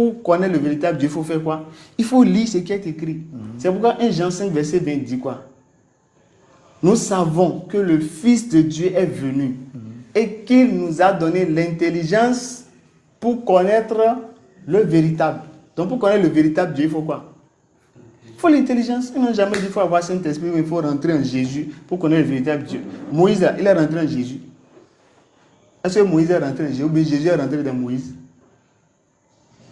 Pour connaître le véritable Dieu, il faut faire quoi? Il faut lire ce qui est écrit. C'est pourquoi 1 Jean 5, verset 20 dit quoi? Nous savons que le Fils de Dieu est venu et qu'il nous a donné l'intelligence pour connaître le véritable. Donc pour connaître le véritable Dieu, il faut quoi? Il faut l'intelligence. Ils n'ont jamais dit qu'il faut avoir Saint-Esprit, mais il faut rentrer en Jésus pour connaître le véritable Dieu. Moïse, il est rentré en Jésus. Est-ce que Moïse est rentré en Jésus ou bien Jésus est rentré dans Moïse?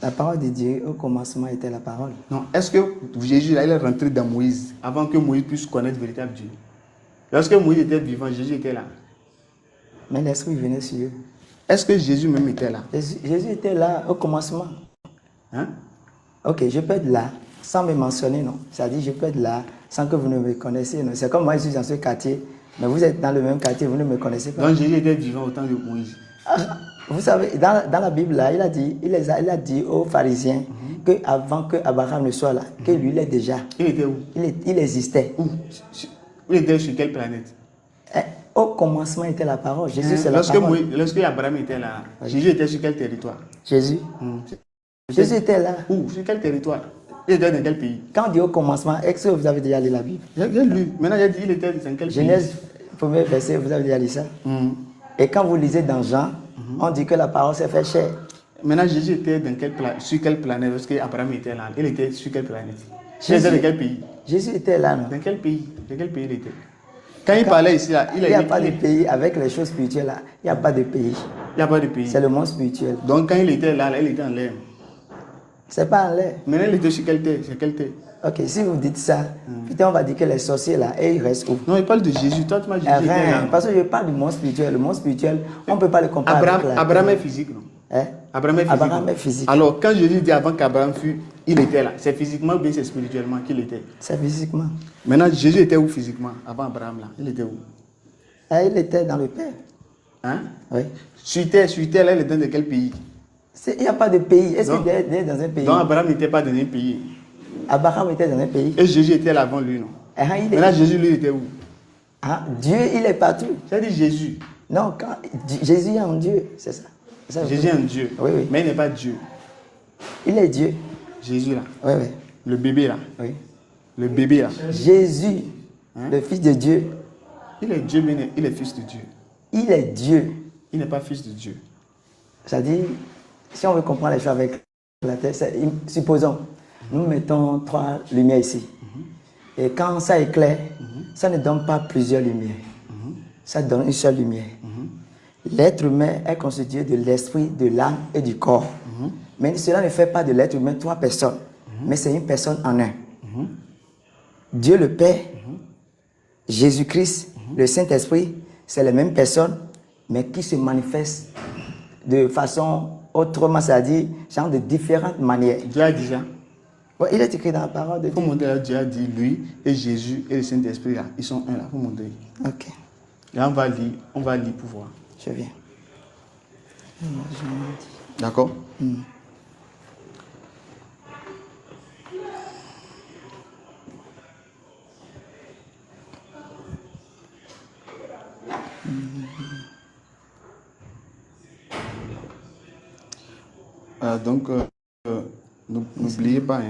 La parole de Dieu, au commencement, était la parole. Non, est-ce que Jésus là, il est rentré dans Moïse avant que Moïse puisse connaître le véritable Dieu? Lorsque Moïse était vivant, Jésus était là. Mais l'Esprit venait sur eux. Est-ce que Jésus même était là? Jésus était là au commencement. Hein? Ok, je peux être là sans me mentionner, non. C'est-à-dire, je peux être là sans que vous ne me connaissiez. C'est comme moi, je suis dans ce quartier, mais vous êtes dans le même quartier, vous ne me connaissez pas. Donc Jésus était vivant au temps de Moïse. Vous savez, dans la Bible, là, il a dit aux pharisiens qu'avant que Abraham ne soit là, que lui, il est déjà. Il était où? Il existait. Où? Il était sur quelle planète? Au commencement était la parole. Jésus, c'est la parole. Lorsque Abraham était là, Jésus était sur quel territoire? Jésus. Jésus était là. Où? Sur quel territoire? Il était dans quel pays? Quand on dit au commencement, est-ce que vous avez déjà lu la Bible? J'ai lu. Maintenant, j'ai dit, il était dans quel pays? Genèse, premier verset, vous avez déjà lu ça? Et quand vous lisez dans Jean, on dit que la parole s'est fait chair. Maintenant, Jésus était sur quelle planète lorsque Abraham était là? Il était sur quelle planète? Il était dans quel pays? Jésus était là, non? Dans quel pays? Dans quel pays il était? Quand il parlait ici, là, il n'y a pas de pays avec les choses spirituelles là. Il n'y a pas de pays. Il n'y a pas de pays. C'est le monde spirituel. Donc quand il était là, il était en l'air. C'est pas en l'air. Maintenant, il était sur quelle terre? Sur quelle terre? Ok, si vous dites ça, putain, on va dire que les sorciers là, et ils restent où? Non, il parle de Jésus. Toi, tu m'as dit Jésus était là. Parce que je parle du monde spirituel. Le monde spirituel, on ne peut pas le comparer avec la Abraham est physique, non? Hein? Abraham est physique. Alors, quand Jésus dit avant qu'Abraham fût, il était là. C'est physiquement ou bien c'est spirituellement qu'il était? C'est physiquement. Maintenant, Jésus était où physiquement? Avant Abraham, là. Il était où? Il était dans le Père. Hein? Oui. Sur terre, là, il était dans quel pays? Il n'y a pas de pays. Est-ce qu'il est dans un pays? Donc, Abraham n'était pas dans un pays. Abraham était dans un pays. Et Jésus était là avant lui, non? Maintenant, Jésus, lui, était où? Dieu, il est partout. J'ai dit Jésus. Non, Jésus est en Dieu, c'est ça. Jésus est un Dieu. Oui, oui. Mais il n'est pas Dieu. Il est Dieu. Jésus là. Oui, oui. Le bébé là. Oui. Le bébé là. Jésus, le Fils de Dieu. Il est Dieu, mais il est Fils de Dieu. Il est Dieu. Il n'est pas Fils de Dieu. C'est-à-dire, si on veut comprendre les choses avec la tête, supposons, nous mettons 3 lumières ici. Et quand ça éclaire, ça ne donne pas plusieurs lumières. Ça donne une seule lumière. L'être humain est constitué de l'esprit, de l'âme et du corps. Mais cela ne fait pas de l'être humain 3 personnes. Mais c'est une personne en un. Dieu le Père, Jésus-Christ, le Saint-Esprit, c'est les mêmes personnes, mais qui se manifestent de façon autrement, c'est-à-dire genre de différentes manières. Dieu a dit ça. Ouais, il est écrit dans la parole de Dieu. Il faut montrer là, Dieu a dit, lui et Jésus et le Saint-Esprit, là, ils sont un là. Il faut montrer. Ok. Là, on va lire pour voir. Je viens. D'accord? Donc, n'oubliez pas,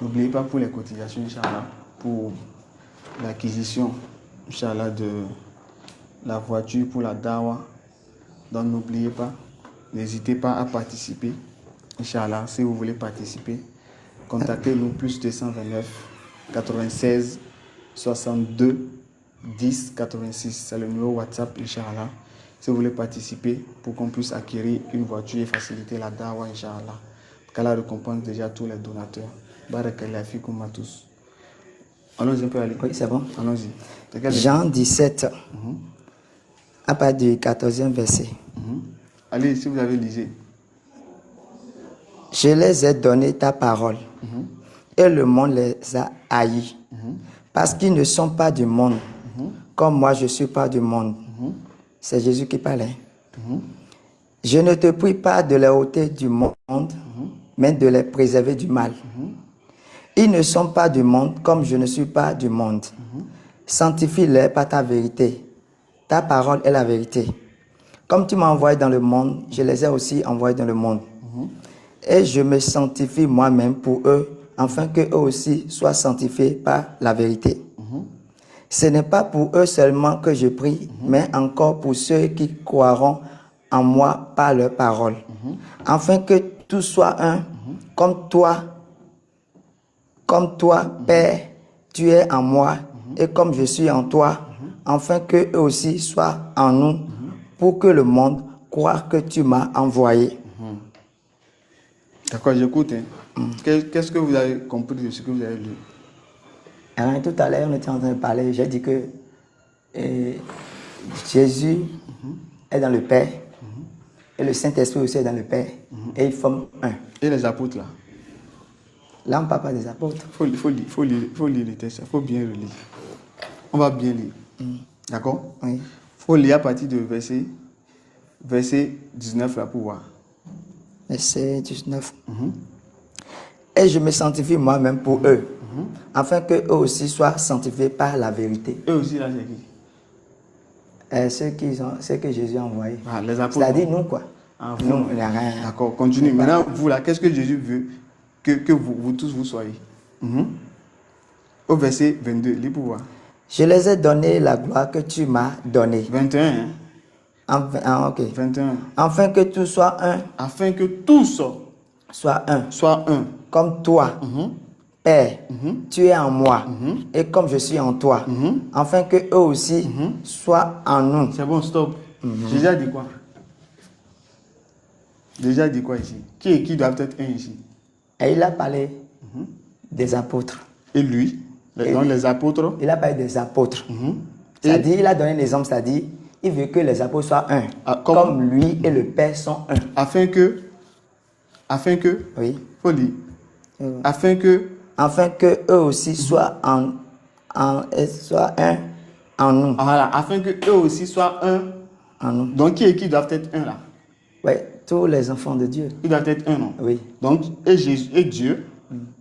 n'oubliez pas pour les cotisations, Inch'Allah, pour l'acquisition, Inch'Allah, de la voiture pour la dawa. Donc, n'oubliez pas, n'hésitez pas à participer. Inch'Allah, si vous voulez participer, contactez-nous plus 229 96 62 10 86. C'est le numéro WhatsApp, Inch'Allah. Si vous voulez participer pour qu'on puisse acquérir une voiture et faciliter la dawa, Inch'Allah. Qu'Allah récompense déjà tous les donateurs. Barakallah fikoum à tous. Allons-y, on peut aller. Oui, c'est bon. Allons-y. Jean 17, à partir du 14e verset. Allez, si vous avez lisé. Je les ai donné ta parole, et le monde les a haïs, parce qu'ils ne sont pas du monde, comme moi je ne suis pas du monde. C'est Jésus qui parlait. Je ne te prie pas de les ôter du monde, mais de les préserver du mal. Ils ne sont pas du monde, comme je ne suis pas du monde. Sanctifie-les par ta vérité. Ta parole est la vérité. Comme tu m'as envoyé dans le monde, je les ai aussi envoyés dans le monde. Et je me sanctifie moi-même pour eux, afin qu'eux aussi soient sanctifiés par la vérité. Ce n'est pas pour eux seulement que je prie, mais encore pour ceux qui croiront en moi par leur parole, afin que tout soit un, comme toi, Père, tu es en moi, et comme je suis en toi, afin que eux aussi soient en nous, pour que le monde croie que tu m'as envoyé. D'accord, j'écoute. Hein. Qu'est-ce que vous avez compris de ce que vous avez lu? Alors, tout à l'heure, on était en train de parler, j'ai dit que Jésus est dans le Père, et le Saint-Esprit aussi est dans le Père, et ils forment un. Et les apôtres là? Là, on ne parle pas des apôtres. Faut lire les textes, il faut bien relire. On va bien lire. D'accord? Oui. Il faut lire à partir de verset 19 là pour voir. Verset 19. Et je me sanctifie moi-même pour eux, afin qu'eux aussi soient sanctifiés par la vérité. Eux aussi là, c'est qui? Ceux que Jésus a envoyés. Ah, les apôtres. C'est-à-dire nous quoi. Ah, nous, il n'y a rien. D'accord, continue. Maintenant, vous là, qu'est-ce que Jésus veut que vous tous vous soyez? Au verset 22, lis pour voir. Je les ai donné la gloire que tu m'as donnée. 21, hein? Ok. 21. Afin que tout soit un. Afin que tous Soit un. soient un. Comme toi, Père, tu es en moi, et comme je suis en toi, afin que eux aussi soient en nous. C'est bon, stop. Jésus a dit quoi? Jésus a dit quoi ici? Qui doit être un ici? Et il a parlé des apôtres. Et lui? Donc les apôtres? Il a parlé des apôtres. C'est-à-dire, il a donné l'exemple, c'est-à-dire, il veut que les apôtres soient un, comme lui et le Père sont un. Afin que, oui. faut lire. Afin que eux aussi soient soient un en nous. Voilà, afin que eux aussi soient un en nous. Donc qui doivent être un là? Oui, tous les enfants de Dieu. Ils doivent être un, non? Oui. Donc, et Jésus, et Dieu,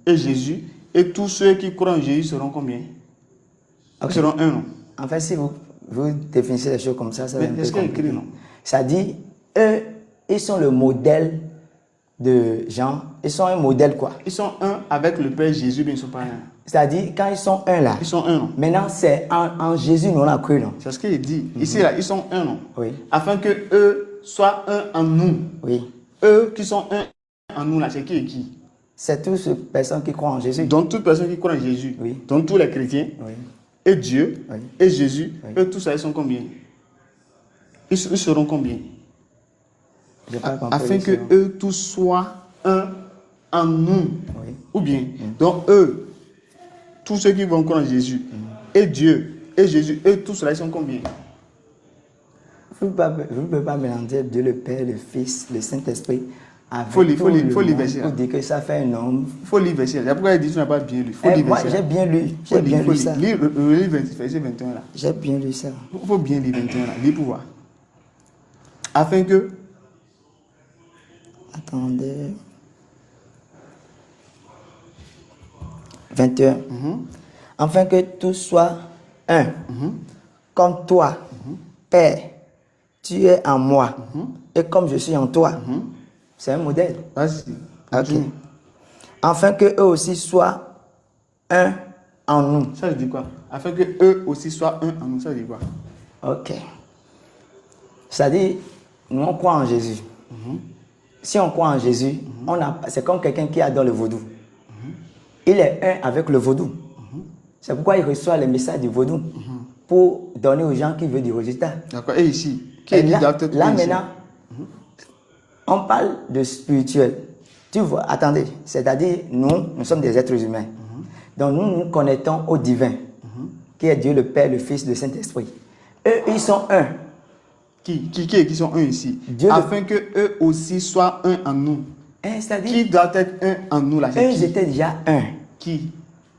et Jésus, et tous ceux qui croient en Jésus seront combien? Ils seront un, non? En fait, si vous définissez les choses comme ça, ça va être un peu compliqué. Écrit, non? Ça dit, eux, ils sont le modèle de Jean. Ils sont un modèle, quoi. Ils sont un avec le Père Jésus, mais ils ne sont pas un. C'est-à-dire, quand ils sont un là, ils sont un, non? Maintenant, c'est en Jésus, nous on a cru, non? C'est ce qu'il dit. Ici, là, ils sont un, non? Oui. Afin que eux soient un en nous. Oui. Eux qui sont un en nous, là, c'est qui et qui? C'est toutes ces personnes qui croient en Jésus. Donc, toutes personnes qui croient en Jésus. Oui. Donc, tous les chrétiens. Oui. Et Dieu. Oui. Et Jésus. Oui. Eux, tous ça, ils sont combien? Ils seront combien? Afin que eux tous soient un en nous. Oui. Ou bien, donc eux, tous ceux qui vont croire en Jésus, et Dieu, et Jésus, eux tous là, ils sont combien? Vous ne pouvez pas mélanger Dieu le Père, le Fils, le Saint-Esprit avec faut lire verset. Pour dire que ça fait un homme. Il faut lire verset. C'est pourquoi il dit que tu n'as pas bien lu. Moi, j'ai bien lu. J'ai bien lu ça. Lis verset 21 là. J'ai bien lu ça. Il faut bien lire 21 là. Lis pour voir. Afin que... Attendez. 21. Afin que tout soit un. Comme toi, Père, tu es en moi. Et comme je suis en toi. C'est un modèle. Vas-y. Ok. Afin que eux aussi soient un en nous. Ça veut dire quoi? Afin que eux aussi soient un en nous. Ça veut dire quoi? Ok. C'est-à-dire, nous on croit en Jésus. Si on croit en Jésus, c'est comme quelqu'un qui adore le vaudou. Il est un avec le vaudou. C'est pourquoi il reçoit les messages du vaudou pour donner aux gens qui veulent du résultat. D'accord. Et ici, là maintenant, on parle de spirituel. Tu vois, attendez, c'est-à-dire nous sommes des êtres humains. Donc nous nous connectons au divin, qui est Dieu le Père, le Fils, le Saint-Esprit. Eux, ils sont un. Qui sont un ici? Afin que eux aussi soient un en nous. Qui doit être un en nous là? Eux, ils étaient déjà un. Qui?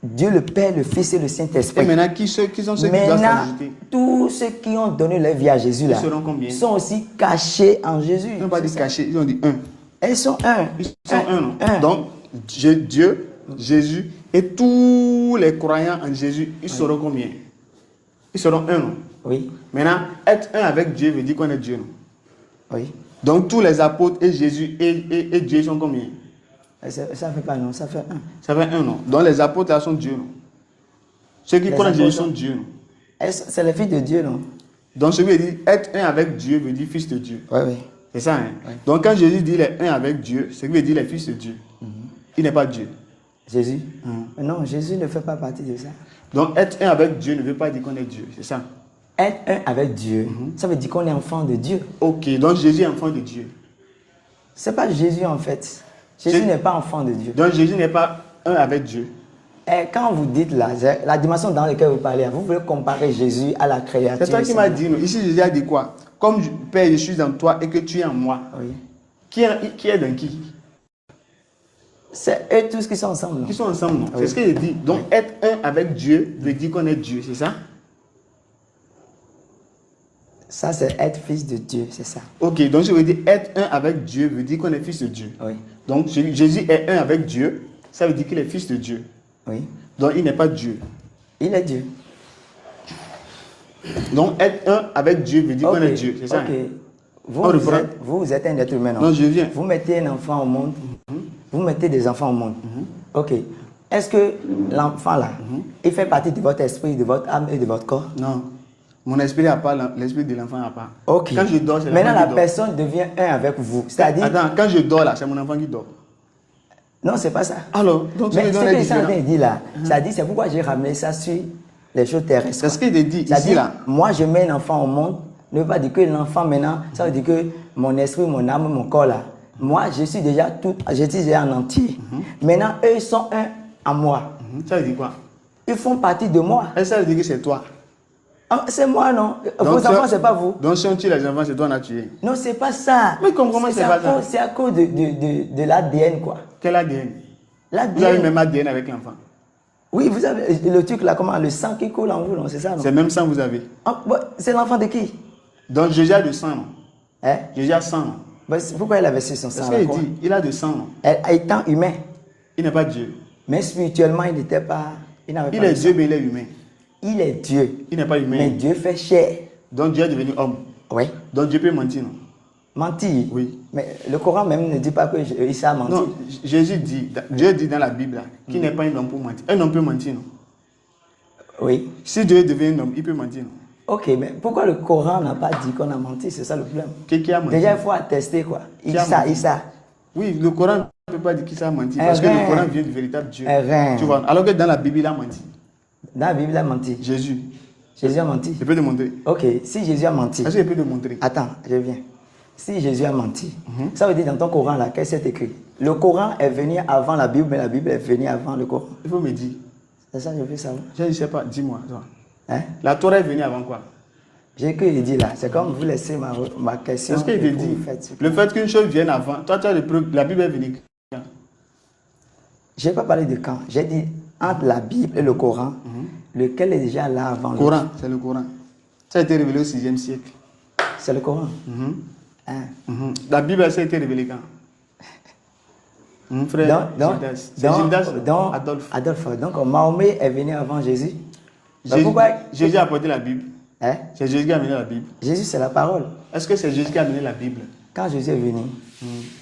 Dieu le Père, le Fils et le Saint-Esprit. Et maintenant, qui sont ceux qui doivent s'ajouter? Tous ceux qui ont donné leur vie à Jésus là, ils seront combien? Sont aussi cachés en Jésus. Ils n'ont pas dit cachés, ils ont dit un. Ils sont un. Ils sont un. Donc, Dieu, Jésus et tous les croyants en Jésus, ils seront combien? Ils seront un, non? Oui. Maintenant, être un avec Dieu veut dire qu'on est Dieu, non? Oui. Donc, tous les apôtres et Jésus et Dieu sont combien? Ça fait pas non, ça fait un. Ça fait un, non? Donc les apôtres là sont Dieu, non? Ceux qui Les croient en Jésus apôtres. sont Dieu, non? C'est le Fils de Dieu, non? Donc celui qui dit être un avec Dieu veut dire fils de Dieu. Oui, oui. C'est ça, hein? Oui. Donc quand Jésus dit il est un avec Dieu, c'est qu'il veut dire il est fils de Dieu. Il n'est pas Dieu. Jésus? Non, Jésus ne fait pas partie de ça. Donc être un avec Dieu ne veut pas dire qu'on est Dieu, c'est ça? Être un avec Dieu, ça veut dire qu'on est enfant de Dieu. Ok, donc Jésus est enfant de Dieu. C'est pas Jésus en fait. Jésus n'est pas enfant de Dieu. Donc Jésus n'est pas un avec Dieu. Et quand vous dites là, la dimension dans laquelle vous parlez, vous voulez comparer Jésus à la créature. C'est toi qui m'as dit, non? Ici Jésus a dit quoi? Comme Père, je suis en toi et que tu es en moi. Oui. Qui est dans qui? C'est eux tous qui sont ensemble. Non? Qui sont ensemble, non? Oui. C'est ce qu'il dit. Donc être un avec Dieu veut dire qu'on est Dieu, c'est ça? Ça, c'est être fils de Dieu, c'est ça. Ok, donc je veux dire être un avec Dieu veut dire qu'on est fils de Dieu. Oui. Donc Jésus est un avec Dieu, ça veut dire qu'il est fils de Dieu. Oui. Donc il n'est pas Dieu. Il est Dieu. Donc être un avec Dieu veut dire qu'on est Dieu, c'est ça? Ok. Hein? Vous êtes un être humain, non? Non, je viens. Vous mettez un enfant au monde. Vous mettez des enfants au monde. Ok. Est-ce que l'enfant là, il fait partie de votre esprit, de votre âme et de votre corps? Non. Mon esprit n'a pas, l'esprit de l'enfant n'a pas. Ok. Quand je dors, c'est maintenant l'enfant la qui dort. personne devient un avec vous. C'est-à-dire. Attends, quand je dors là, c'est mon enfant qui dort. Non, c'est pas ça. Alors, donc Mais ce que les je suis en train de dire là, c'est-à-dire, c'est pourquoi j'ai ramené ça sur les choses terrestres. C'est ce qu'il te dit ici C'est-à-dire, là. moi je mets un enfant au monde, ne veut pas dire que l'enfant maintenant, ça veut dire que mon esprit, mon âme, mon corps là, moi je suis déjà tout, je suis déjà en entier. Maintenant, eux ils sont un en moi. Ça veut dire quoi? Ils font partie de moi. Et ça veut dire que c'est toi. Ah, c'est moi, non? Donc, Vos enfants, c'est pas vous. Donc si on tue les enfants, c'est toi qui as tué. Non, c'est pas ça. Mais comment c'est pas ça? C'est à cause de l'ADN, quoi. Quel ADN? Vous avez L'ADN. même ADN avec l'enfant. Oui, vous avez le truc là, comment? Le sang qui coule en vous, non? C'est ça, non? C'est même sang que vous avez. Ah, bah, c'est l'enfant de qui? Donc Jésus a de sang, non? Hein? Jésus a sang, non? Bah, pourquoi il a versé son C'est sang ce là, qu'il quoi? dit. Il a de sang, non? Étant humain, Il n'est pas Dieu. mais spirituellement, il n'était pas. Il n'avait Il pas est de Dieu, sang. mais il est humain. Il est Dieu. Il n'est pas humain. Mais Dieu fait chair. Donc Dieu est devenu homme. Oui. Donc Dieu peut mentir, non? Mentir. Oui. Mais le Coran même ne dit pas que Issa a menti. Non, Jésus dit, Dieu dit dans la Bible là, qu'il n'est pas un homme pour mentir. Un homme peut mentir, non? Oui. Si Dieu devient un homme, il peut mentir, non? Ok, mais pourquoi le Coran n'a pas dit qu'on a menti? C'est ça le problème. Qui a menti? Déjà, il faut attester quoi. Qui a menti? Issa. Oui, le Coran ne peut pas dire qu'il a menti Un parce que rein. le Coran vient du véritable Dieu. Un rein. Tu vois, alors que dans la Bible, il a menti. Dans la Bible, il a menti. Jésus. Jésus a menti. Je peux te montrer. Ok, si Jésus a menti. Est-ce que je peux te montrer? Attends, je viens. Si Jésus a menti, ça veut dire dans ton Coran là, qu'est-ce que c'est écrit? Le Coran est venu avant la Bible, mais la Bible est venue avant le Coran. Il faut me dire. C'est ça que je veux savoir. Je ne sais pas, dis-moi. toi. Hein? La Torah est venue avant quoi? J'ai que il dit là, c'est comme vous laissez ma question. C'est ce qu'il et te vous dit. faites ce que- Le fait qu'une chose vienne avant, toi tu as le preuve, la Bible est venue quand? Je n'ai pas parlé de quand. J'ai dit entre la Bible et le Coran, lequel est déjà là avant l'autre. Coran, c'est le Coran. Ça a été révélé au 6e siècle. C'est le Coran. Hein? La Bible, ça a été révélée quand? Mon frère, Gildas. C'est Gildas, Adolphe. Adolphe. Donc Mahomet est venu avant Jésus. Mais Jésus, pourquoi? Jésus a apporté la Bible. Hein? C'est Jésus qui a amené la Bible. Jésus, c'est la parole. Est-ce que c'est Jésus qui a amené la Bible? Quand Jésus est venu,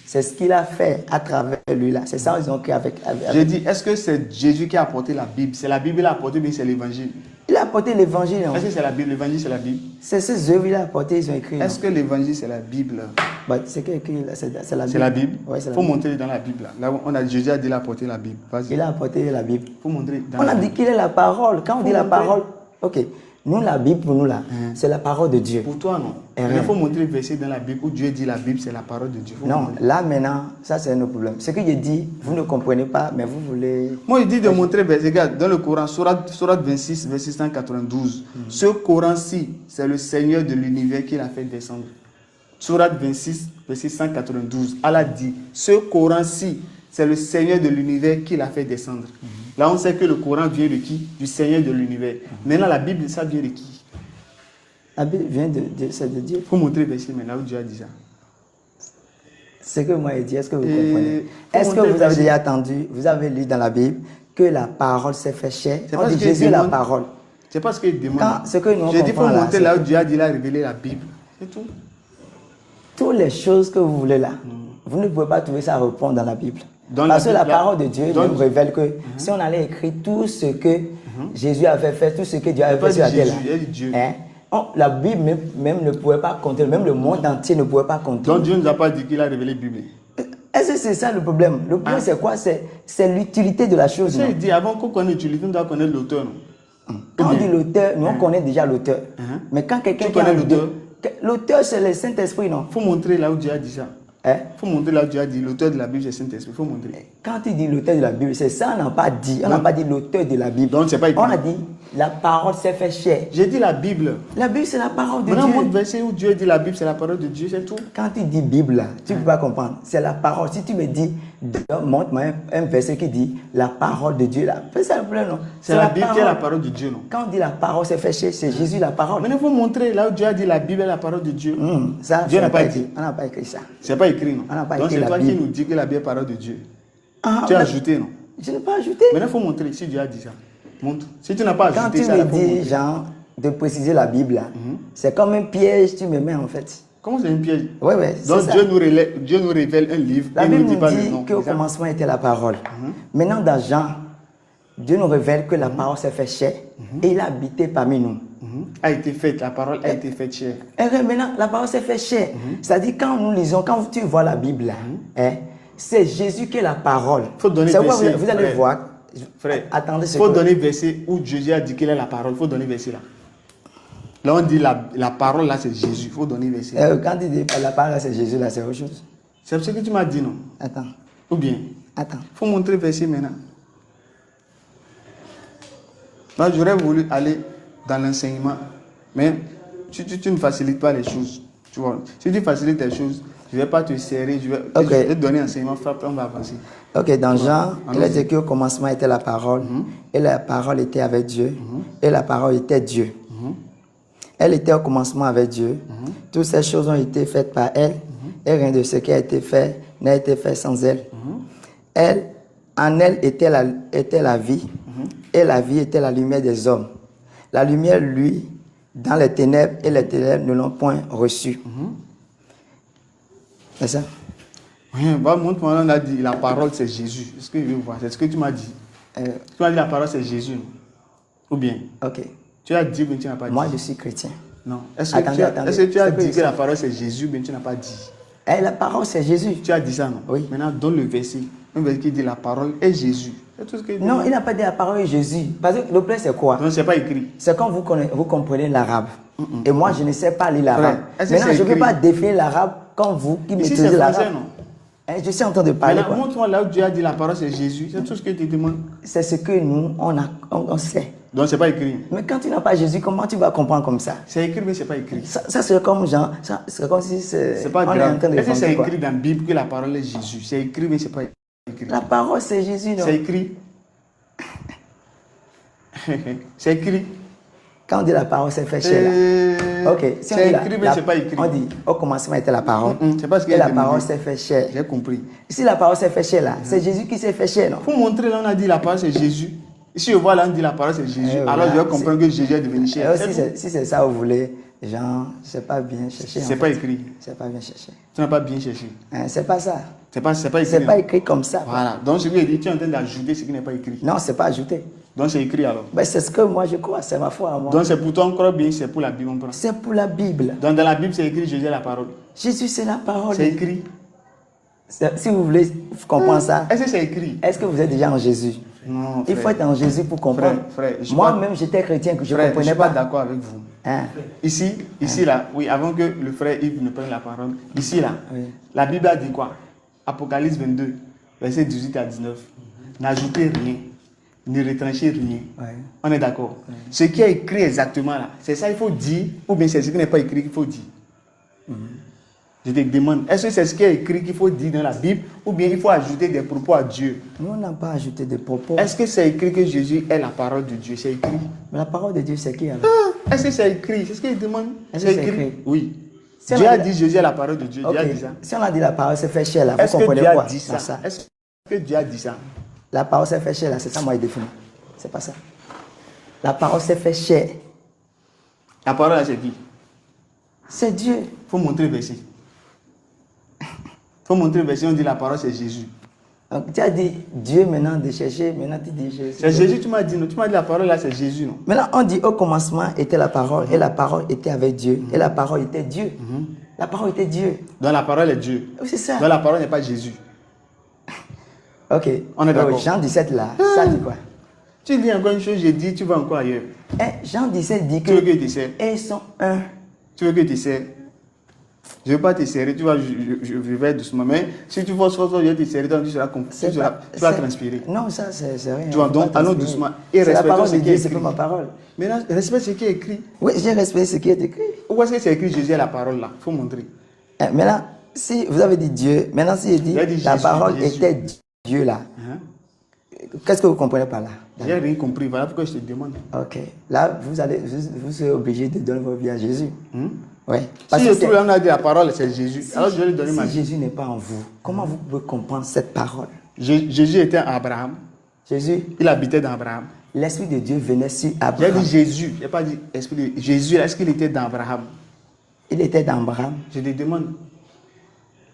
c'est ce qu'il a fait à travers lui là. C'est ça qu'ils ont créé avec. J'ai dit, est-ce que c'est Jésus qui a apporté la Bible? C'est la Bible qui l'a apporté, mais c'est l'évangile. Il a apporté l'évangile. Est-ce que c'est la Bible? L'évangile, c'est la Bible. C'est ces œuvres qu'il a apporté, ils ont écrit. Est-ce que l'évangile, c'est la Bible? Bah, c'est qu'il a écrit, c'est la Bible. C'est la Bible? Oui, c'est Il la faut Bible. montrer dans la Bible. Là où on a, Jésus a dit qu'il a apporté la Bible. Vas-y. Il a apporté la Bible. Il faut montrer dans On la a dit Bible. qu'il est la parole. Quand on dit la montrer. parole, ok. Nous, la Bible, pour nous, là, c'est la parole de Dieu. Pour toi, non. Et Il rien. faut montrer le verset dans la Bible où Dieu dit la Bible, c'est la parole de Dieu. Faut Non, montrer. là, maintenant, ça, c'est un autre problème. Ce que je dis, vous ne comprenez pas, mais vous voulez. Moi, il dit de montrer, regarde, dans le Coran, Sourate 26, verset 192. Ce Coran-ci, c'est le Seigneur de l'univers qui l'a fait descendre. Sourate 26, verset 192. Allah dit, ce Coran-ci, c'est le Seigneur de l'univers qui l'a fait descendre. Là, on sait que le Coran vient de qui? Du Seigneur de l'univers. Maintenant, la Bible, ça vient de qui? La Bible vient c'est de Dieu. Il faut montrer le verset maintenant où Dieu a dit ça. Ce que moi, j'ai dit, est-ce que vous Et comprenez? faut Est-ce que montrer vous avez verset. déjà entendu, vous avez lu dans la Bible que la parole s'est fait chair? C'est On parce dit qu'il Jésus est la demande- parole. C'est pas ce qu'il demande. Quand- ce que nous J'ai dit, il faut comprend là, montrer c'est là où que- Dieu a dit, il a révélé la Bible. C'est tout. Toutes les choses que vous voulez là, vous ne pouvez pas trouver ça à répondre dans la Bible. Parce que la parole de Dieu nous révèle que si on allait écrire tout ce que Jésus avait fait, tout ce que Dieu avait fait sur la terre, la Bible même ne pouvait pas compter, même le monde entier ne pouvait pas compter. Donc Dieu ne nous a pas dit qu'il a révélé la Bible. Est-ce que c'est ça le problème? Le problème c'est quoi? C'est l'utilité de la chose. Il dit avant qu'on connaisse l'utilité, on doit connaître l'auteur. Quand on dit l'auteur, nous on connaît déjà l'auteur. Mais quand quelqu'un connaît l'auteur, l'auteur c'est le Saint-Esprit, non? Il faut montrer là où Dieu a dit ça. Il faut montrer là où Dieu a dit l'auteur de la Bible c'est Saint-Esprit. Il faut montrer. Quand il dit l'auteur de la Bible, c'est ça, on n'a pas dit. On n'a pas dit l'auteur de la Bible. Donc, c'est pas écrit. On a dit la parole s'est fait chair. J'ai dit la Bible. La Bible, c'est la parole de Dieu. Maintenant, Dieu. verset où Dieu dit la Bible, c'est la parole de Dieu, c'est tout. Quand tu dis Bible, là, tu ne peux pas comprendre. C'est la parole. Si tu me dis, montre-moi un verset qui dit la parole de Dieu, là, c'est ça le problème, non? C'est la Bible qui est la parole de Dieu, non? Quand on dit la parole s'est fait chair, c'est Jésus la parole. Mais il faut montrer là où Dieu a dit la Bible est la parole de Dieu. Ça, Dieu n'a pas écrit. On n'a pas écrit ça. C'est pas écrit, non? On n'a pas Donc, écrit c'est toi Bible. qui nous dis que la Bible est la parole de Dieu. Tu as ajouté, non? Je n'ai pas ajouté. Maintenant, il faut montrer si Dieu a dit ça. Montre. Si tu n'as pas quand ajouté ça, ça, quand tu me dis, Jean, de préciser la Bible, là, c'est comme un piège tu me mets en fait. Comment c'est un piège? Oui. Donc Dieu nous révèle un livre. La et Bible nous dit nous pas le dit nom. qu'au commencement était la parole. Maintenant, dans Jean, Dieu nous révèle que la parole s'est fait chair et il a habité parmi nous. A été faite, la parole a été faite chair. Et maintenant, la parole s'est fait chair. C'est-à-dire, quand nous lisons, quand tu vois la Bible, là, c'est Jésus qui est la parole. Faut donner c'est quoi verset, vous allez frère. voir. Frère, attendez il faut donner verset où Jésus a dit qu'il est la parole. Il faut donner verset là. Là, on dit la parole là, c'est Jésus. Il faut donner verset. Quand tu dis la parole là, c'est Jésus, là, c'est autre chose. C'est ce que tu m'as dit, non? Attends. Ou bien? Attends. Il faut montrer verset maintenant. Moi, j'aurais voulu aller dans l'enseignement, mais tu ne facilites pas les choses. Tu vois? Si tu facilites les choses, je ne vais pas te serrer, je vais te donner enseignement, on va avancer. Ok, dans Jean, il a dit qu'au commencement était la parole, et la parole était avec Dieu, et la parole était Dieu. Elle était au commencement avec Dieu. Toutes ces choses ont été faites par elle, et rien de ce qui a été fait n'a été fait sans elle. En elle était la vie, et la vie était la lumière des hommes. La lumière, lui, dans les ténèbres, et les ténèbres ne l'ont point reçue. C'est ça? Oui, montre-moi, on a dit la parole c'est Jésus. Est-ce que je veux voir? C'est ce que tu m'as dit. Tu m'as dit la parole c'est Jésus. Ou bien? Ok. Tu as dit, mais tu n'as pas dit. Moi, je suis chrétien. Non. Est-ce que tu as dit que la parole c'est Jésus, mais tu n'as pas dit? La parole c'est Jésus. Tu as dit ça, non? Oui. Maintenant, donne le verset. Un verset qui dit la parole est Jésus. C'est tout ce qu'il dit. Non, il n'a pas dit la parole est Jésus. Parce que le problème c'est quoi? Non, c'est pas écrit. C'est quand vous comprenez l'arabe. Et moi, je ne sais pas lire l'arabe. Maintenant, je ne peux pas définir l'arabe comme vous qui maîtrisez l'arabe. Je suis en train de parler. Montre-moi là où Dieu a dit la parole c'est Jésus. C'est tout ce que tu demandes. C'est ce que nous, on sait. Donc c'est pas écrit. Mais quand tu n'as pas Jésus, comment tu vas comprendre comme ça? C'est écrit, mais c'est pas écrit. Ça c'est comme Jean. C'est comme si c'est pas grave. Est-ce que c'est quoi? écrit dans la Bible que la parole est Jésus? C'est écrit, mais c'est pas écrit. La parole c'est Jésus, non? C'est écrit. C'est écrit. Quand on dit la parole c'est fait chair là. Ok. Si c'est écrit, mais c'est pas écrit. On dit au commencement était la parole. C'est pas ce qu'il et la parole s'est fait chair. J'ai compris. Si la parole s'est fait chair là, c'est Jésus qui s'est fait chair, non? Pour montrer là, on a dit la parole c'est Jésus. Si je vois là, on dit la parole c'est Jésus, alors je vais comprendre que Jésus est devenu chair. Si c'est ça, vous voulez, Jean, c'est pas bien cherché. C'est pas écrit. C'est pas bien cherché. Tu n'as pas bien cherché. C'est pas ça. C'est pas écrit. C'est pas écrit comme ça. Voilà. Donc, ce que je dis, tu es en train d'ajouter ce qui n'est pas écrit. Non, c'est pas ajouté. Donc, c'est écrit alors. Ben, c'est ce que moi je crois, c'est ma foi à moi. Donc, c'est pour toi, on croit bien, c'est pour la Bible, on prend. C'est pour la Bible. Donc, dans la Bible, c'est écrit Jésus est la parole. Jésus, c'est la parole. C'est écrit. Si vous voulez comprendre ça, est-ce que c'est écrit? Est-ce que vous êtes déjà en Jésus? Non. Il faut être en Jésus pour comprendre. Frère, moi-même, j'étais chrétien que je ne comprenais pas. Je ne suis pas d'accord avec vous. Ici, là, oui, avant que le frère Yves ne prenne la parole, ici, là, la Bible a dit quoi? Apocalypse 22, versets 18 à 19. N'ajoutez rien, ne retranchez rien. On est d'accord? Ce qui est écrit exactement là, c'est ça qu'il faut dire, ou bien c'est ce qui n'est pas écrit qu'il faut dire? Je te demande, est-ce que c'est ce qui est écrit qu'il faut dire dans la Bible, ou bien il faut ajouter des propos à Dieu? Nous, on n'a pas ajouté des propos. Est-ce que c'est écrit que Jésus est la parole de Dieu? C'est écrit. Mais la parole de Dieu, c'est qui alors? Est-ce que c'est écrit? C'est ce qu'il demande. Est-ce que c'est écrit? Oui. Dieu a dit Jésus est la parole de Dieu. Dieu a dit ça. Si on a dit la parole s'est fait chair là, vous comprenez quoi? Est-ce que Dieu a dit ça? La parole s'est fait chair là, c'est ça moi je définis. C'est pas ça. La parole s'est fait chair. La parole là, c'est qui? C'est Dieu. Il faut montrer le verset. Il faut montrer le verset, on dit la parole c'est Jésus. Donc, tu as dit Dieu maintenant de chercher, maintenant tu dis Jésus. C'est Jésus, tu m'as dit, non? Tu m'as dit la parole là, c'est Jésus, non? Maintenant, on dit au commencement était la parole, et la parole était avec Dieu, et la parole était Dieu. La parole était Dieu. Donc la parole est Dieu. Oui, c'est ça. Donc la parole n'est pas Jésus. Ok. On est d'accord. Jean 17 là, ça dit quoi? Tu dis encore une chose, j'ai dit, tu vas encore ailleurs. Jean 17 dit Tu veux que que je te serre? ils sont un. Tu veux que je te serre? Je ne veux pas te serrer, tu vois, je vais doucement. Mais si tu forces, je vais te serrer, donc tu seras confus, tu vas transpirer. Non, ça c'est rien. Tu vois, donc allons doucement. Et C'est la respectons parole ce de qui Dieu, est c'est écrit. pas ma parole. Maintenant, respecte ce qui est écrit. Oui, j'ai respecté ce qui est écrit. Où est-ce que c'est écrit Jésus est la parole là? Il faut montrer. Maintenant, si vous avez dit Dieu, maintenant si il dit Il a dit la Jésus, parole Jésus. était Dieu là, qu'est-ce que vous comprenez par là? J'ai rien compris, voilà pourquoi je te demande. Ok. Là, vous serez obligé de donner votre vie à Jésus. Oui. Si je trouve là, on a dit la parole, c'est Jésus. Alors je vais lui donner ma si vie. Jésus n'est pas en vous, comment vous pouvez comprendre cette parole? Jésus était Abraham. Jésus, Il habitait dans Abraham. l'Esprit de Dieu venait sur J'ai Abraham. dit Jésus, je n'ai pas dit esprit de Jésus. Est-ce qu'il était dans Abraham? Il était dans Abraham. Je te demande.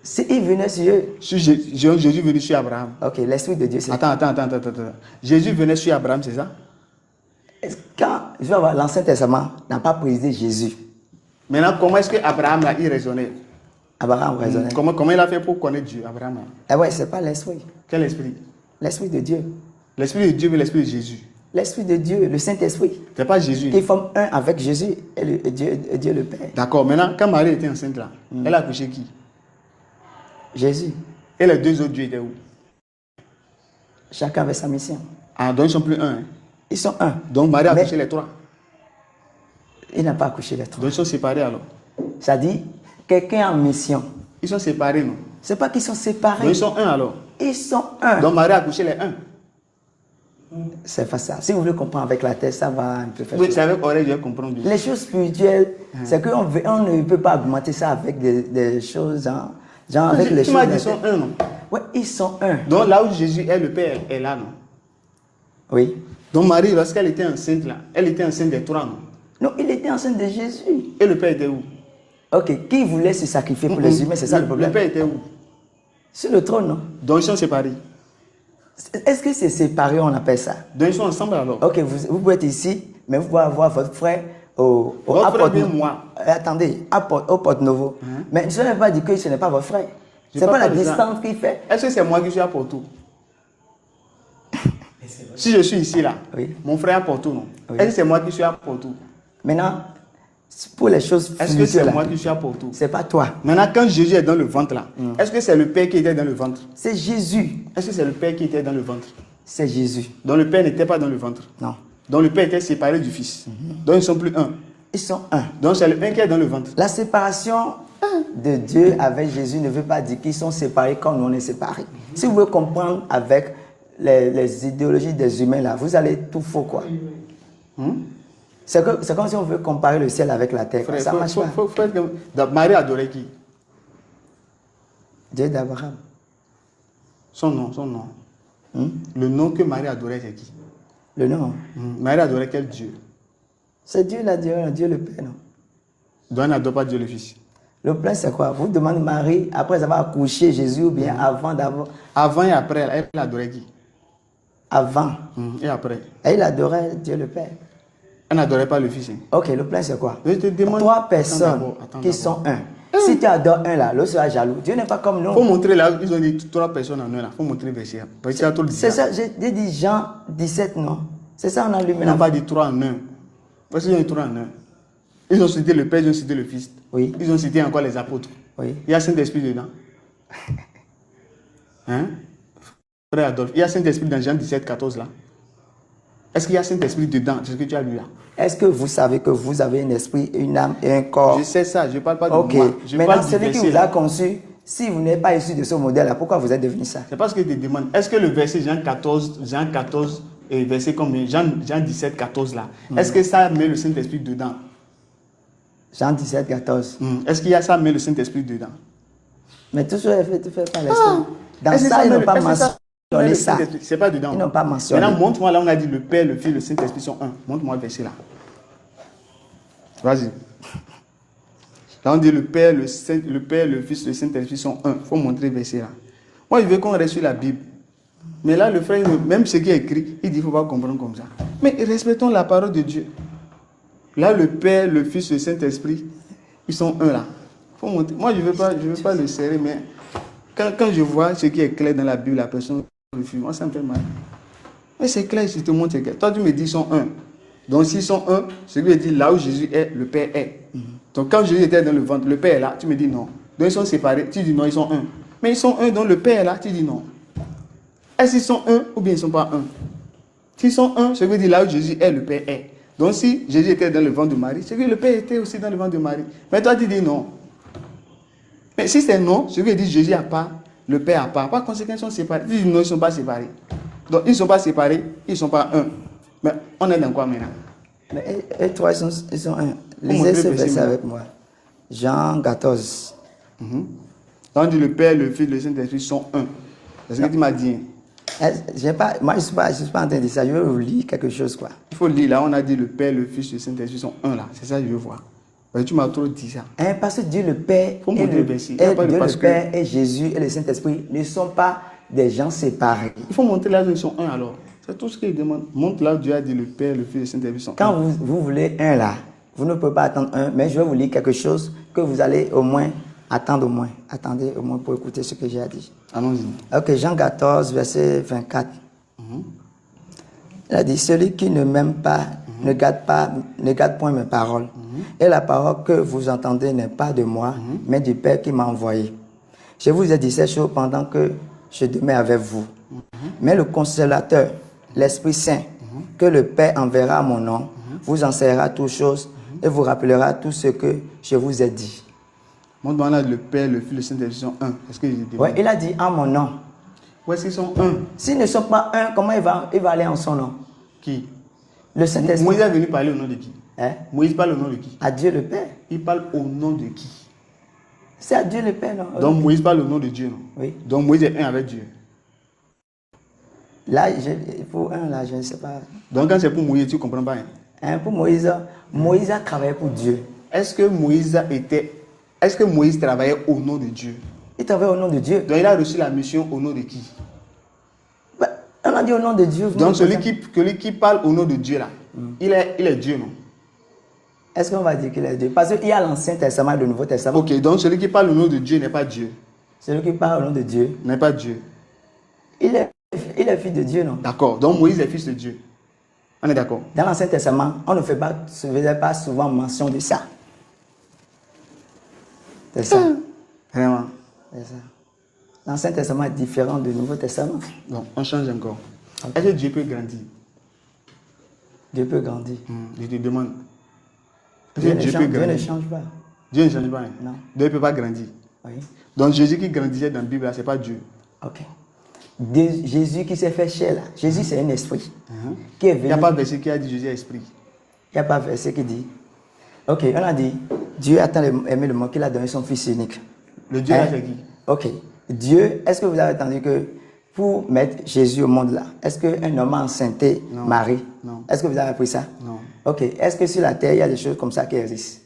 Si il venait sur eux, Si Jésus venait sur Abraham. ok, l'Esprit de Dieu, c'est... Attends. Jésus venait sur Abraham, c'est ça? Quand je vais avoir l'Ancien Testament, n'a pas présidé Jésus. Maintenant, comment est-ce que Abraham là, il raisonnait? Abraham raisonnait. Comment il a fait pour connaître Dieu, Abraham là? Ah ouais, c'est pas l'Esprit. Quel esprit? L'Esprit de Dieu. L'esprit de Dieu ou l'esprit de Jésus? L'Esprit de Dieu, le Saint-Esprit, C'est pas Jésus. qui forme un avec Jésus et Dieu le Père. D'accord, maintenant, quand Marie était enceinte là, elle a accouché qui? Jésus. Et les deux autres dieux étaient où? Chacun avait sa mission. Ah, donc ils ne sont plus un. Hein? Ils sont un. Donc Marie a Mais accouché les trois. il n'a pas accouché les trois. Donc ils sont séparés alors. Ça dit, quelqu'un en mission. Ils sont séparés, non? C'est pas qu'ils sont séparés. Donc ils sont un alors. Ils sont un. Donc Marie a accouché les un. C'est pas ça. Si vous voulez comprendre avec la tête, ça va un peu faire. Oui, c'est avec oreille, je vais comprendre. Les choses spirituelles, c'est qu'on ne peut pas augmenter ça avec des choses, genre avec les Tu choses. m'as dit qu'ils sont un, non? Oui, ils sont un. Donc là où Jésus est, le Père est là, non? Oui. Donc Marie, lorsqu'elle était enceinte là, elle était enceinte des trois, non? Non, il était enceinte de Jésus. Et le Père était où? Ok, qui voulait se sacrifier pour les humains, c'est ça le problème. Le Père était où? Sur le trône, non? Donc ils sont séparés. Est-ce que c'est séparé, on appelle ça? Donc ils sont ensemble alors. Ok, vous pouvez être ici, mais vous pouvez avoir votre frère Votre frère vient moi. Attendez, au Porte Novo. Mais je ne vais pas dire que ce n'est pas votre frère. J'ai C'est pas pas la parlé de ça. distance qui fait. Est-ce que c'est moi qui suis à Porto? Si je suis ici là, Oui. mon frère est à Porto, non? Oui. Est-ce que c'est moi qui suis à Porto? Maintenant, pour les choses Est-ce que c'est spirituelles, moi qui suis à Porto? c'est pas toi. Maintenant, quand Jésus est dans le ventre là, est-ce que c'est le Père qui était dans le ventre? C'est Jésus. Est-ce que c'est le Père qui était dans le ventre? C'est Jésus. Donc le Père n'était pas dans le ventre. Non. Donc le Père était séparé du Fils. Donc ils ne sont plus un. Ils sont un. Donc c'est le un qui est dans le ventre. La séparation de Dieu avec Jésus ne veut pas dire qu'ils sont séparés comme nous on est séparés. Si vous voulez comprendre avec les idéologies des humains là, vous allez tout faux quoi. C'est comme si on veut comparer le ciel avec la terre. Frère, Ça ne marche pas. Donc, Marie adorait qui? Dieu d'Abraham. Son nom. Le nom que Marie adorait, c'est qui? Le nom. Marie adorait quel Dieu? C'est Dieu là, Dieu le Père, non? Donc elle n'adore pas Dieu le Fils. Le plein c'est quoi? Vous demandez Marie après avoir accouché Jésus ou bien avant d'avoir... Avant et après, elle adorait qui? Avant. Et après? Elle adorait Dieu le Père. Elle n'adorait pas le Fils. Hein. Ok, le plein c'est quoi? Je te demande... Trois personnes Attends qui d'abord. sont un. Si tu adores un là, l'autre sera jaloux. Dieu n'est pas comme nous. Il faut montrer là, ils ont dit trois personnes en un là. Il faut montrer le verset. Parce que tout le C'est ça, j'ai dit Jean 17, non? C'est ça, on a lu Ils n'ont maintenant. pas dit trois en un. Parce qu'ils ont dit trois en un. Ils ont cité le Père, ils ont cité le Fils. Oui. Ils ont cité encore les apôtres. Oui. Il y a Saint-Esprit dedans. Hein? Frère Adolphe, il y a Saint-Esprit dans Jean 17, 14 là. Est-ce qu'il y a Saint-Esprit dedans? C'est ce que tu as lu là. Est-ce que vous savez que vous avez un esprit, une âme et un corps? Je sais ça, je ne parle pas de Ok. moi. Je Maintenant, parle du celui qui verset, vous a là. conçu, si vous n'êtes pas issu de ce modèle-là, pourquoi vous êtes devenu ça? C'est parce que je te demande, est-ce que le verset Jean 14 et verset comme Jean 17, 14 là, est-ce que ça met le Saint-Esprit dedans? Jean 17, 14. Est-ce qu'il y a ça met le Saint-Esprit dedans? Mais tout ça est fait par l'esprit. Dans Est-ce que ça, ils met n'ont le- pas est-ce que ça met mentionné le ça. Saint-Esprit? C'est pas dedans. Ils n'ont pas mentionné. Maintenant, montre-moi là, on a dit le Père, le Fils, le Saint-Esprit sont un. Montre-moi le verset là. Vas-y. Là, on dit le Père, le Fils, le Saint-Esprit sont un. Il faut montrer le verset là. Moi, je veux qu'on reste sur la Bible. Mais là, le frère, même ce qui est écrit, il dit qu'il ne faut pas comprendre comme ça. Mais respectons la parole de Dieu. Là, le Père, le Fils, le Saint-Esprit, ils sont un là. Faut monter. Moi, je ne veux pas le serrer, mais quand je vois ce qui est clair dans la Bible, la personne refuse. Moi, ça me fait mal. Mais c'est clair, je te montre c'est clair. Toi, tu me dis qu'ils sont un. Donc, s'ils sont un, ce qui veut dire là où Jésus est, le Père est. Donc, quand Jésus était dans le ventre, le Père est là, tu me dis non. Donc, ils sont séparés, tu dis non, ils sont un. Mais ils sont un, donc le Père est là, tu dis non. Est-ce qu'ils sont un ou bien ils ne sont pas un? S'ils sont un, ce qui veut dire là où Jésus est, le Père est. Donc, si Jésus était dans le ventre de Marie, c'est que le Père était aussi dans le ventre de Marie. Mais toi, tu dis non. Mais si c'est non, ce qui veut dire Jésus à part, le Père à part. Par conséquent, ils sont séparés. Tu dis non, ils ne sont pas séparés. Donc, ils ne sont pas séparés, ils ne sont pas un. Mais on est dans quoi maintenant? Mais et toi, ils sont un. Lisez ce verset avec moi. Jean 14. On dit le Père, le Fils, le Saint-Esprit sont un. C'est ce que tu m'as dit. Moi, je ne suis pas en train de dire ça. Je veux vous lire quelque chose, quoi. Il faut lire. Là, on a dit le Père, le Fils, le Saint-Esprit sont un là. C'est ça que je veux voir. Mais tu m'as trop dit ça. Parce que Dieu le Père, et Jésus et le Saint-Esprit ne sont pas des gens séparés. Il faut montrer là où ils sont un alors. C'est tout ce qu'il demande. Montre là où Dieu a dit le Père, le Fils et le Saint-Esprit sont Quand un. vous voulez un là, vous ne pouvez pas attendre un, mais je vais vous lire quelque chose que vous allez au moins attendre au moins. Attendez au moins pour écouter ce que j'ai dit. Allons-y. Ok, Jean 14, verset 24. Il a dit, celui qui ne m'aime pas, ne garde point mes paroles. Et la parole que vous entendez n'est pas de moi, mais du Père qui m'a envoyé. Je vous ai dit ces choses pendant que je demeure avec vous. Mais le consolateur, l'Esprit Saint, que le Père enverra à mon nom, vous enseignera toutes choses et vous rappellera tout ce que je vous ai dit. Montre-moi là le Père, le Fils, le Saint-Esprit sont un. Est-ce que j'ai dit? Oui, il a dit en mon nom. Où est-ce qu'ils sont un? S'ils ne sont pas un, comment il va aller en son nom? Qui? Le Saint-Esprit. Moïse est venu parler au nom de qui? Moïse parle au nom de qui? À Dieu le Père. Il parle au nom de qui? C'est à Dieu le Père, non? Donc Moïse parle au nom de Dieu, non? Oui. Donc Moïse est un avec Dieu. Là, pour un, là, je ne sais pas. Donc quand c'est pour Moïse, tu ne comprends pas. Pour Moïse, Moïse a travaillé pour Dieu. Est-ce que Moïse travaillait au nom de Dieu? Il travaillait au nom de Dieu. Donc il a reçu la mission au nom de qui? On a dit au nom de Dieu. Donc celui qui parle au nom de Dieu là, il est Dieu, non? Est-ce qu'on va dire qu'il est Dieu? Parce qu'il y a l'Ancien Testament et le Nouveau Testament. Ok, donc celui qui parle au nom de Dieu n'est pas Dieu. Celui qui parle au nom de Dieu n'est pas Dieu. Il est fils de Dieu, non? D'accord, donc Moïse est fils de Dieu. On est d'accord? Dans l'Ancien Testament, on ne faisait pas souvent mention de ça. C'est ça. Vraiment? C'est ça. L'Ancien Testament est différent du Nouveau Testament. Donc, on change encore. Okay. Est-ce que Dieu peut grandir? Dieu peut grandir. Je te demande. Dieu ne change pas. Dieu ne change pas. Hein? Non. Dieu ne peut pas grandir. Oui. Donc Jésus qui grandissait dans la Bible, ce n'est pas Dieu. Ok. Jésus qui s'est fait chair là. Jésus c'est un esprit. Qui est venu. Il n'y a pas verset qui a dit Jésus est esprit. Il n'y a pas verset qui dit. Ok, on a dit, Dieu a tant aimé le monde qu'il a donné son fils unique. Le Dieu là c'est qui? Ok. Dieu, est-ce que vous avez entendu que pour mettre Jésus au monde là, est-ce qu'un homme a enceinté Marie? Non. Est-ce que vous avez appris ça? Non. Ok. Est-ce que sur la terre, il y a des choses comme ça qui existent?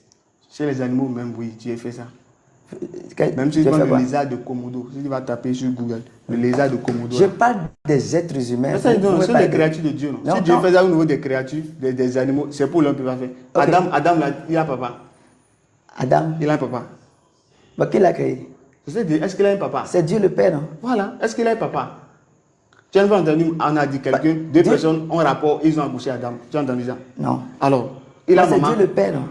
Chez les animaux même, oui, tu as fait ça. Même si tu prends le lézard de Komodo, si tu vas taper sur Google, le lézard de Komodo. Je parle des êtres humains. C'est des créatures de Dieu. Non? Si Dieu fait ça au niveau des créatures, des animaux, c'est pour l'homme qui va faire. Okay. Adam là, il a un papa. Adam? Il a un papa. Mais qui l'a créé? Est-ce qu'il a un papa? C'est Dieu le Père, non? Voilà. Est-ce qu'il a un papa? Tu as entendu, on a dit quelqu'un, deux personnes ont rapport, ils ont accouché Adam. Tu as entendu ça? Non. Alors, il a maman. C'est Dieu le Père, non?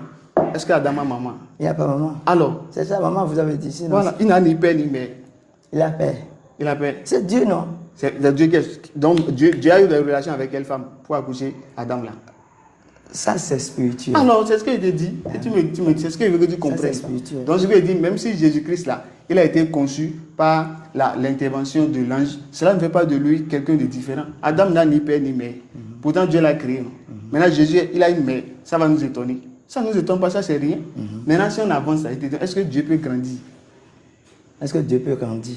Est-ce qu'Adam a maman? Il n'y a pas maman. Alors? C'est ça, maman, vous avez dit. Sinon, voilà, il n'a ni père ni mère. Il a père. Il a père. C'est Dieu, non? C'est Dieu qui est. Donc, Dieu a eu des relations avec quelle femme pour accoucher Adam là? Ça, c'est spirituel. Alors, c'est ce qu'il te dit. Et c'est ce qu'il veut que tu comprennes. Donc, je veux dire, même si Jésus-Christ là, il a été conçu par l'intervention de l'ange, cela ne fait pas de lui quelqu'un de différent. Adam n'a ni père ni mère. Pourtant, Dieu l'a créé. Maintenant, Jésus, il a une mère. Ça va nous étonner. Ça ne nous étonne pas, ça c'est rien. Maintenant, si on avance, est-ce que Dieu peut grandir? Est-ce que Dieu peut grandir?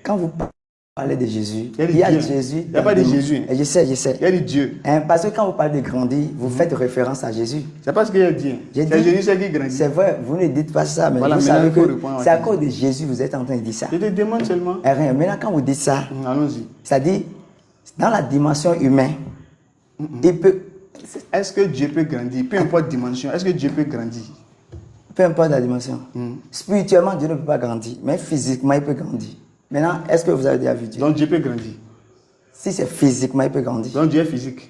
Quand vous parlez de Jésus, Il y a Dieu. Jésus. Il n'y a pas de Jésus. Je sais, je sais. Il y a du Dieu. Parce que quand vous parlez de grandir, vous faites référence à Jésus. C'est parce qu'il y a Dieu. C'est Jésus c'est qui grandit. C'est vrai, vous ne dites pas ça, mais Voilà, vous savez que c'est à Jésus. cause de Jésus que vous êtes en train de dire ça. Je te demande seulement. Rien. Maintenant, quand vous dites ça, Allons-y. c'est-à-dire, dans la dimension humaine, il peut, Est-ce que Dieu peut grandir? Peu importe dimension, est-ce que Dieu peut grandir? peu importe la dimension. Spirituellement, Dieu ne peut pas grandir, mais physiquement, il peut grandir. Maintenant, est-ce que vous avez déjà vu Dieu? Donc Dieu peut grandir. Si c'est physiquement, il peut grandir. Donc Dieu est physique.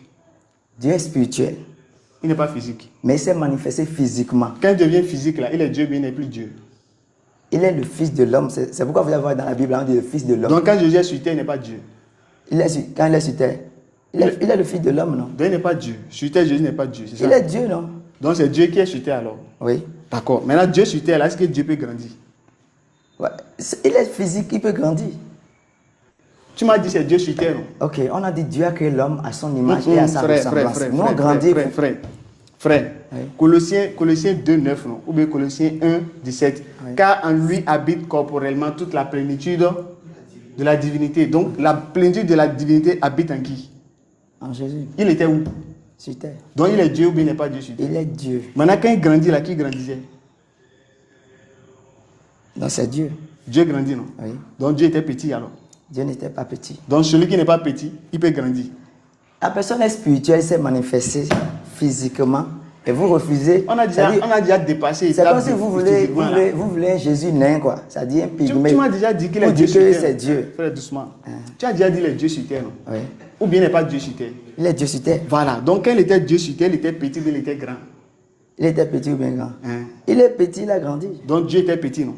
Dieu est spirituel, Il n'est pas physique. mais il s'est manifesté physiquement. Quand il devient physique, là, il est Dieu, mais il n'est plus Dieu. Il est le fils de l'homme. C'est pourquoi vous allez voir dans la Bible, on dit le fils de l'homme. Donc quand Jésus est sur terre, il n'est pas Dieu. Quand il est sur terre, il est le fils de l'homme, non? Donc il n'est pas Dieu. Sur terre, Jésus n'est pas Dieu. C'est ça? Il est Dieu, non? Donc c'est Dieu qui est sur terre alors. Oui. D'accord. Maintenant, Dieu sur terre, là, est-ce que Dieu peut grandir? Ouais. Il est physique, il peut grandir. Tu m'as dit c'est Dieu sur terre, non? Ok, on a dit Dieu a créé l'homme à son image et à sa ressemblance. Nous, on grandit. Frère. Oui. Colossiens 2, 9, non? Ou bien Colossiens 1, 17. Oui. Car en lui habite corporellement toute la plénitude de la divinité. Donc la plénitude de la divinité habite en qui? En Jésus, Il était où? sur terre. Donc il est Dieu ou bien il n'est pas Dieu sur terre? Il est Dieu. Maintenant quand il grandit là, qui grandissait? Donc c'est Dieu. Dieu grandit, non? Oui. Donc Dieu était petit alors. Dieu n'était pas petit. Donc celui qui n'est pas petit, il peut grandir. La personne est spirituelle, s'est manifestée physiquement et vous refusez. On a déjà dépassé. C'est comme si vous voulez un Jésus nain, quoi. Ça dit un pygmée. Tu m'as déjà dit qu'il est Vous Dieu dites sur que terre. c'est Dieu. Frère, doucement. Tu as déjà dit qu'il est Dieu sur terre, non? Oui. Ou bien il n'est pas Dieu sur terre. Il est Dieu sur terre. Voilà. Donc quand il était Dieu sur terre, il était petit, il était grand. Il était petit ou bien grand? Hein? Il est petit, il a grandi. Donc Dieu était petit, non?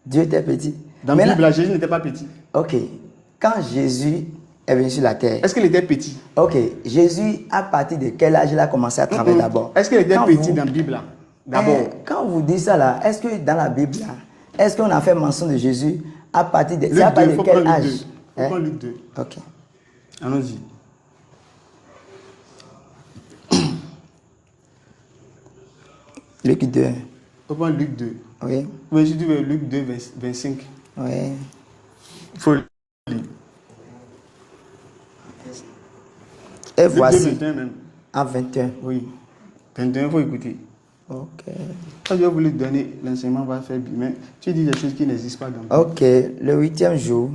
Dieu était petit. Dans la Bible, Jésus n'était pas petit. Ok. Quand Jésus est venu sur la terre, Est-ce qu'il était petit? ok, Jésus, à partir de quel âge il a commencé à travailler d'abord? Est-ce qu'il était Quand petit vous- dans la Bible là? D'abord. Quand vous dites ça là, est-ce que dans la Bible là, est-ce qu'on a fait mention de Jésus à partir de, c'est Luc à 2, partir il faut de quel prendre âge? Luc 2. Il faut prendre Luc 2. Ok. Allons-y. Luc 2. Il faut prendre Luc 2. Oui. Mais si tu veux Luc 2, 25. Oui. Il faut le lire. Et Luc 2, voici 21 même. en 21. Oui. 21, il faut écouter. Ok. Quand Dieu voulu te donner, l'enseignement va faire bien. Mais tu dis des choses qui n'existent pas dans le Ok. Le 8e jour,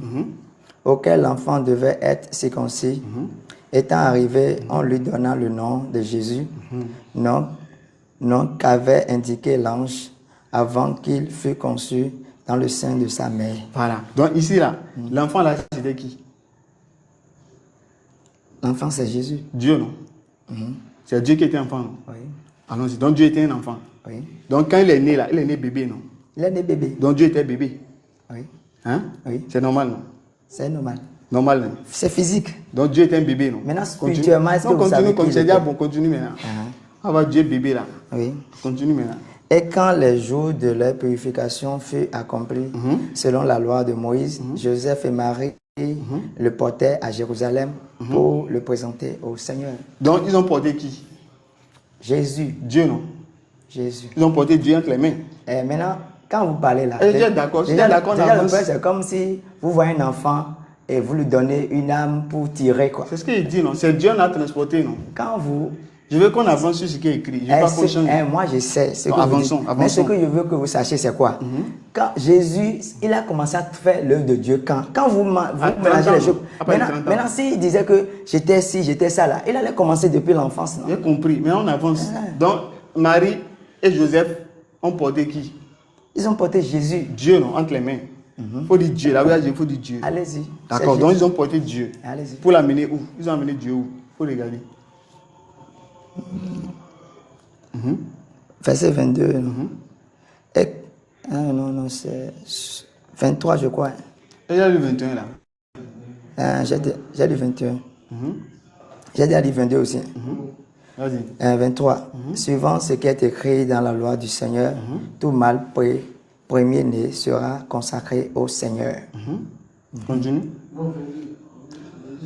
auquel l'enfant devait être circoncis, étant arrivé, on lui donna le nom de Jésus, nom qu'avait indiqué l'ange avant qu'il fût conçu dans le sein de sa mère. Voilà. Donc ici, là, l'enfant là, c'était qui? L'enfant, c'est Jésus. Dieu, non? C'est Dieu qui était enfant, non? Oui. Allons-y. Donc Dieu était un enfant. Oui. Donc quand il est né là, il est né bébé, non? Il est né bébé. Donc Dieu était bébé. Oui. Hein? Oui. C'est normal, non? C'est normal. Normal, non? C'est physique. Donc Dieu était un bébé, non? Maintenant, Continue. spirituellement, est-ce que Non, vous savez continue, qui c'est il déjà était? bon, continue maintenant. On va Dieu bébé là. Oui. Continue maintenant. Et quand les jours de leur purification furent accomplis, selon la loi de Moïse, Joseph et Marie le portaient à Jérusalem pour le présenter au Seigneur. Donc ils ont porté qui? Jésus. Dieu, non? Jésus. Ils ont porté Dieu entre les mains. Et maintenant, quand vous parlez là, Et je suis d'accord, je suis d'accord, on déjà le avance. père, c'est comme si vous voyez un enfant et vous lui donnez une âme pour tirer, quoi. C'est ce qu'il dit, non? C'est Dieu qui l'a transporté, non? Quand vous... Je veux qu'on avance sur ce qui est écrit. Je veux pas qu'on change. Moi, je sais ce Non, que vous avançons, dites. Mais ce avançons. que je veux que vous sachiez, c'est quoi? Quand Jésus, il a commencé à faire l'œuvre de Dieu. Quand vous mélangez les choses. Après 30 ans. Maintenant, s'il disait que j'étais ci, j'étais ça là, il allait commencer depuis l'enfance, non? J'ai compris, mais on avance. Donc, Marie et Joseph ont porté qui? Ils ont porté Jésus. Dieu, non, entre les mains. Il faut dire Dieu. Là où il faut dire Dieu. Allez-y. D'accord, C'est donc Jésus. ils ont porté Dieu. Allez-y. Pour l'amener où? Ils ont amené Dieu où? Il faut regarder. Verset 22. Non? Et, non, c'est 23, je crois. Et il y a le 21 là. J'ai dit 21. J'ai dit 22 aussi. Vas-y. 23. Suivant ce qui est écrit dans la loi du Seigneur, tout mâle premier-né sera consacré au Seigneur. Continue.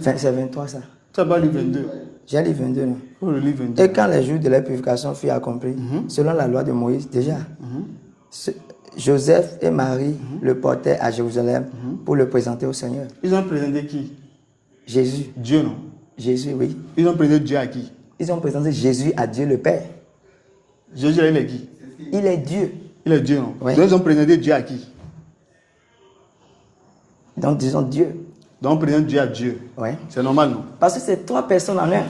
C'est 23 ça. Tu as pas lu 22. J'ai dit 22. Non? Il faut le lire 22. Et quand les jours de la purification furent accomplis, selon la loi de Moïse, déjà, Joseph et Marie le portaient à Jérusalem pour le présenter au Seigneur. Ils ont présenté qui? Jésus. Dieu, non? Jésus, oui. Ils ont présenté Dieu à qui? Ils ont présenté Jésus à Dieu le Père. Jésus, il est qui? Il est Dieu. Il est Dieu, non? Oui. Donc, ils ont présenté Dieu à qui? Donc, disons Dieu. Donc, on présente Dieu à Dieu. Oui. C'est normal, non? Parce que c'est trois personnes en un.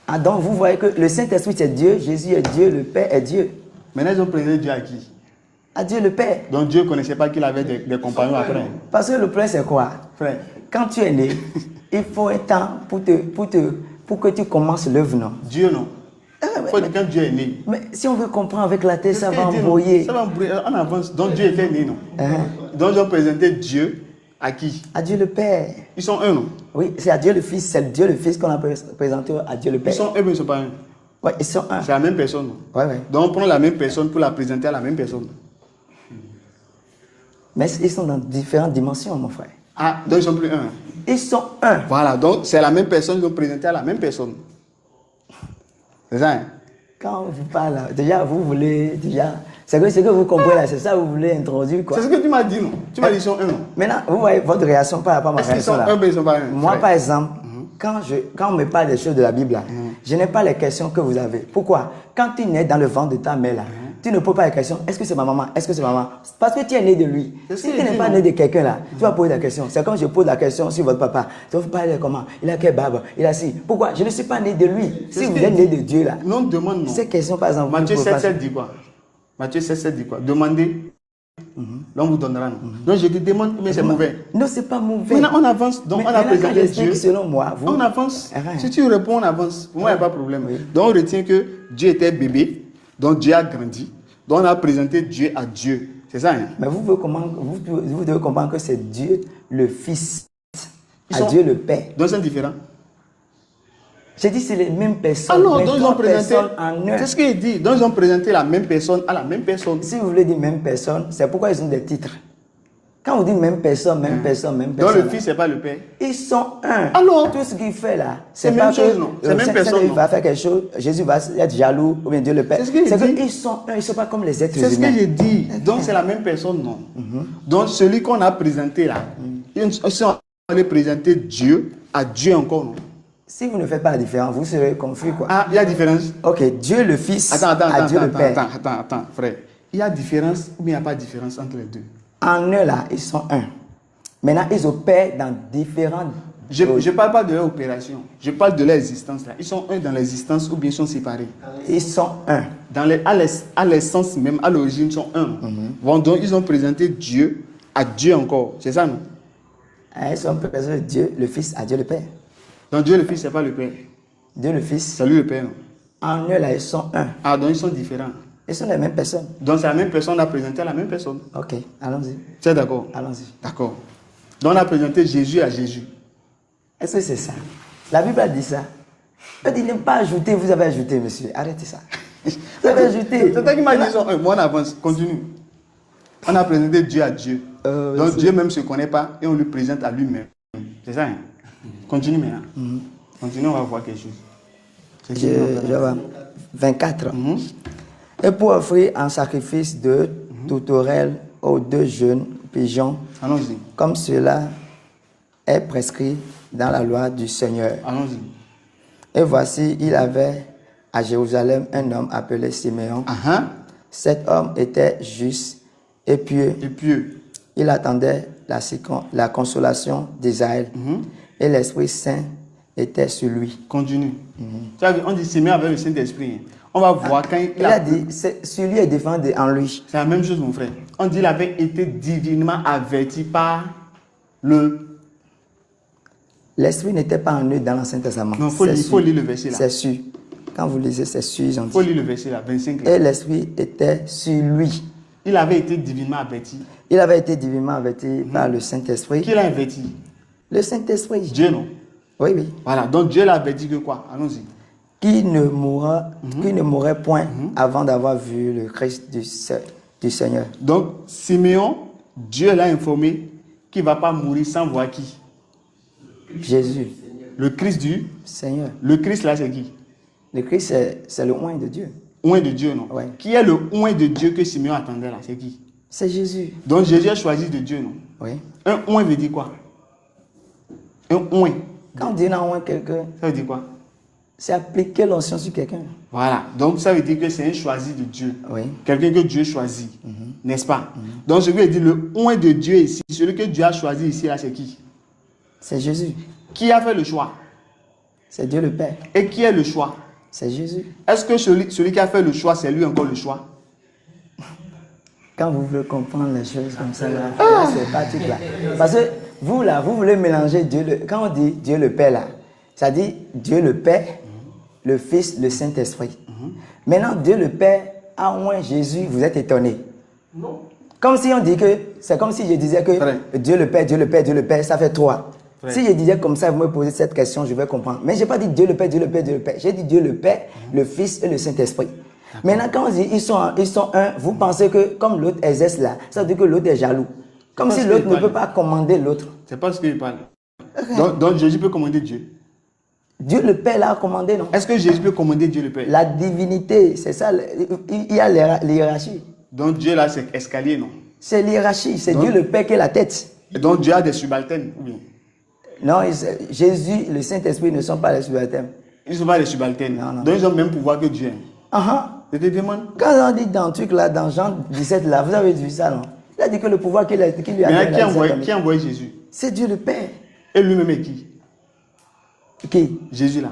Ah, donc, vous voyez que le Saint-Esprit, c'est Dieu, Jésus est Dieu, le Père est Dieu. Maintenant, ils ont présenté Dieu à qui? À Dieu le Père. Donc, Dieu ne connaissait pas qu'il avait des compagnons après. Parce que le problème, c'est quoi? Frère. Quand tu es né, il faut un temps pour que tu commences l'œuvre, non? Dieu, non? Faut dire quand Dieu est né. Mais si on veut comprendre avec la tête, ça C'est va ce qu'il dit, non? embrouiller. Ça va embrouiller. On avance. Donc, Dieu était né, non? Donc, ils ont présenté Dieu à qui? À Dieu le Père. Ils sont un, non? Oui, c'est à Dieu le Fils. C'est Dieu le Fils qu'on a présenté à Dieu le Père. Ils sont un, mais ils ne sont pas un. Oui, ils sont un. C'est la même personne, non? Oui, oui. Donc, on prend la même personne pour la présenter à la même personne. Mais ils sont dans différentes dimensions, mon frère. Ah, donc ils sont plus un. Ils sont un. Voilà, donc c'est la même personne, ils ont présenté à la même personne. C'est ça, hein? Quand on vous parle, déjà, vous voulez, déjà, c'est que ce que vous comprenez là, c'est ça que vous voulez introduire, quoi. C'est ce que tu m'as dit, non? Tu m'as dit ils sont un, non? Maintenant, vous voyez votre réaction par rapport à ma Est-ce qu'ils réaction sont là. un, mais ils sont pas un? Moi, frère? par exemple, quand on me parle des choses de la Bible, là, je n'ai pas les questions que vous avez. Pourquoi? Quand tu nais dans le ventre de ta mère, là, tu ne poses pas les questions. Est-ce que c'est ma maman? Est-ce que c'est maman? Parce que tu es né de lui. C'est Si ce tu qu'il n'es dit, pas non? né de quelqu'un, là, tu vas poser la question. C'est comme je pose la question sur votre papa. Tu vas vous parler comment? Il a quelle barbe? Il a si. Pourquoi? Je ne suis pas né de lui. C'est Si ce vous qu'il êtes né dit. de Dieu, là, Non, demande, non. ces questions, par exemple, Matthieu vous pouvez 7,7 dit quoi? Matthieu 7,7 dit quoi? Demandez, l'on vous donnera, non? Donc je te demande, mais c'est mauvais. Non, c'est pas mauvais. Maintenant, on avance. Donc, Mais on a maintenant, quand présenté j'explique, Dieu. selon moi, vous, On avance. Arrête. Si tu réponds, on avance. Moi, il n'y a pas de problème. Oui. Donc, on retient que Dieu était bébé. Donc, Dieu a grandi. Donc, on a présenté Dieu à Dieu. C'est ça, hein? Mais vous devez comprendre que c'est Dieu le Fils Ils à sont- Dieu le Père. Donc, c'est différent. J'ai dit c'est les mêmes personnes. Ah non, mais donc ils trois ont présenté. personnes en un. C'est ce qu'il dit. Donc, ils ont présenté la même personne à la même personne. Si vous voulez dire même personne, c'est pourquoi ils ont des titres. Quand vous dites même personne, même personne, même Donc, personne. le Fils, c'est pas le Père. Ils sont un. Alors, tout ce qu'il fait là, c'est pas même chose, que non? C'est même personne, Il non? va faire quelque chose, Jésus va être jaloux, ou bien Dieu le Père. C'est ce qu'il dit. qu'ils sont un, ils ne sont pas comme les êtres c'est ce humains. que j'ai dit. Donc, c'est la même personne, non? Donc, celui qu'on a présenté là, ils sont allés présenter Dieu à Dieu encore, non? Si vous ne faites pas la différence, vous serez confus quoi. Ah, il y a différence. Ok, Dieu le Fils Attends, à Dieu le Père. attends, frère. Il y a différence ou bien il n'y a pas de différence entre les deux? En eux là, ils sont un. Maintenant, ils opèrent dans différentes Je choses. ne parle pas de leur opération. Je parle de leur existence là. Ils sont un dans l'existence ou bien ils sont séparés? Ils sont un. À l'essence même, à l'origine, ils sont un. Bon, donc, ils ont présenté Dieu à Dieu encore. C'est ça, non? Ils sont présentés Dieu le Fils à Dieu le Père. Donc, Dieu le Fils, ce n'est pas le Père. Dieu le Fils. C'est lui le Père, non? En eux là, ils sont un. Ah, donc ils sont différents. Ils sont les mêmes personnes. Donc, c'est la même personne, on a présenté à la même personne. Ok, allons-y. Tu es d'accord? Allons-y. D'accord. Donc, on a présenté Jésus à Jésus. Est-ce que c'est ça? La Bible a dit ça. Elle dit ne pas ajouter, vous avez ajouté, monsieur. Arrêtez ça. Vous avez ajouté. C'est toi qui m'as dit ça. Moi, on avance. Continue. On a présenté Dieu à Dieu. Donc, Dieu même ne se connaît pas et on lui présente à lui-même. C'est ça, hein? Continue maintenant. Continue, on va voir quelque chose. C'est qui, Je vois. 24. Et pour offrir un sacrifice de tourterelle aux 2 jeunes pigeons, Allons-y. comme cela est prescrit dans la loi du Seigneur. Allons-y. Et voici, il avait à Jérusalem un homme appelé Siméon. Cet homme était juste et pieux. Et pieux. Il attendait la consolation d'Israël. Et l'Esprit Saint était sur lui. Continue. Tu as vu, on dit Siméon avec le Saint-Esprit. On va voir quand Il a dit, sur lui est défendu en lui. C'est la même chose, mon frère. On dit qu'il avait été divinement averti par le... L'Esprit n'était pas en eux dans l'Ancien Testament. Non, il faut lire le verset là. C'est sûr. Quand vous lisez, c'est sûr, ils ont Il faut dit. lire le verset là, 25. Là. Et l'Esprit était sur lui. Il avait été divinement averti. Il avait été divinement averti par le Saint-Esprit. Qui l'a averti? Le Saint-Esprit. Dieu, non? Oui, oui. Voilà, donc Dieu l'a averti que quoi? Allons-y. Qui ne mourrait point avant d'avoir vu le Christ du Seigneur. Donc, Siméon, Dieu l'a informé qu'il ne va pas mourir sans voir qui? Jésus. Le Christ du... Seigneur. Le Christ là, c'est qui? Le Christ, c'est le oint de Dieu. Oint de Dieu, non? Ouais. Qui est le oint de Dieu que Siméon attendait là? C'est qui? C'est Jésus. Donc Jésus a choisi de Dieu, non? Oui. Un oint veut dire quoi? Un oint. Quand Dieu envoie quelqu'un, Ça veut dire quoi? c'est appliquer l'onction sur quelqu'un. Voilà. Donc ça veut dire que c'est un choisi de Dieu. Oui. Quelqu'un que Dieu choisit. N'est-ce pas? Donc je lui ai dit, le oint de Dieu ici, celui que Dieu a choisi ici, là, c'est qui? C'est Jésus. Qui a fait le choix? C'est Dieu le Père. Et qui est le choix? C'est Jésus. Est-ce que celui qui a fait le choix, c'est lui encore le choix? Quand vous voulez comprendre les choses comme ça, là, c'est pas tout là. Parce que vous, là, vous voulez mélanger Dieu le... Quand on dit Dieu le Père, là, ça dit Dieu le Père, le Fils, le Saint-Esprit. Maintenant, Dieu le Père a moins Jésus, vous êtes étonné. Non. Comme si on dit que... C'est comme si je disais que Vrai. Dieu le Père, Dieu le Père, Dieu le Père, ça fait 3. Vrai. Si je disais comme ça, vous me posez cette question, je vais comprendre. Mais je n'ai pas dit Dieu le Père, Dieu le Père, Dieu le Père. J'ai dit Dieu le Père, le Fils et le Saint-Esprit. Maintenant, quand on dit ils sont un, vous pensez que comme l'autre exerce là, ça veut dire que l'autre est jaloux. Comme Parce si que l'autre il ne parle. peut pas commander l'autre. C'est pas ce qu'il parle. Donc Jésus peut commander Dieu. Dieu le Père l'a commandé, non? Est-ce que Jésus peut commander Dieu le Père? La divinité, c'est ça, il y a l'hiérarchie. Donc Dieu là, c'est escalier, non? C'est l'hiérarchie, c'est Donc- Dieu le Père qui est la tête. Et donc Dieu a des subalternes, ou bien? Non, Jésus, le Saint-Esprit ne sont pas les subalternes. Ils ne sont pas des subalternes. Non, non. Donc ils ont le même pouvoir que Dieu. Ah, Je te demande. quand on dit dans le truc là, dans Jean 17 là, vous avez vu ça, non? Il a dit que le pouvoir qu'il lui a donné, Maintenant, qui a envoyé Jésus? c'est Dieu le Père. Et lui-même est qui? Qui? Jésus là.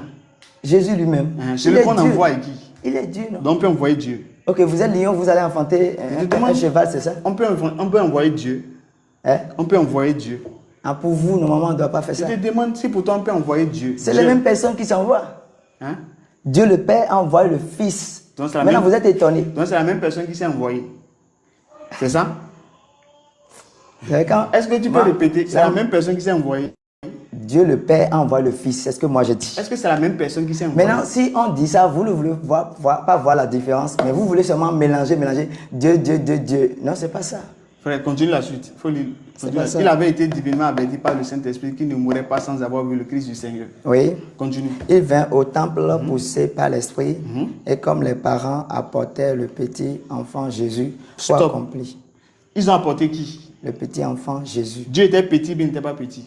Jésus lui-même. Celui qu'on envoie est qui? Il est Dieu, non? Donc on peut envoyer Dieu. Ok, vous êtes lion, vous allez enfanter Je te un demande. cheval, c'est ça? On peut envoyer Dieu. Hein? On peut envoyer Dieu. Ah, pour vous, normalement, on ne doit pas faire Je ça. te demande si pourtant on peut envoyer Dieu. C'est Dieu. les mêmes personnes qui s'envoient. Hein? Dieu le Père a envoyé le Fils. Donc, c'est la Maintenant, même- vous êtes étonnés. Donc c'est la même personne qui s'est envoyée. C'est ça? Est-ce que tu peux répéter? C'est la même personne qui s'est envoyée. Dieu le Père a envoyé le Fils, c'est ce que moi je dis. Est-ce que c'est la même personne qui s'est envoyée? Maintenant, si on dit ça, vous ne voulez pas voir la différence, mais vous voulez seulement mélanger Dieu, Dieu, Dieu, Dieu. Non, c'est pas ça. Frère, continue la suite. Faut lire. C'est Continue. pas ça. Il avait été divinement averti par le Saint-Esprit qu'il ne mourrait pas sans avoir vu le Christ du Seigneur. Oui. Continue. Il vint au temple poussé par l'Esprit, et comme les parents apportaient le petit enfant Jésus, soit Stop. accompli. Ils ont apporté qui? Le petit enfant Jésus. Dieu était petit, mais il n'était pas petit.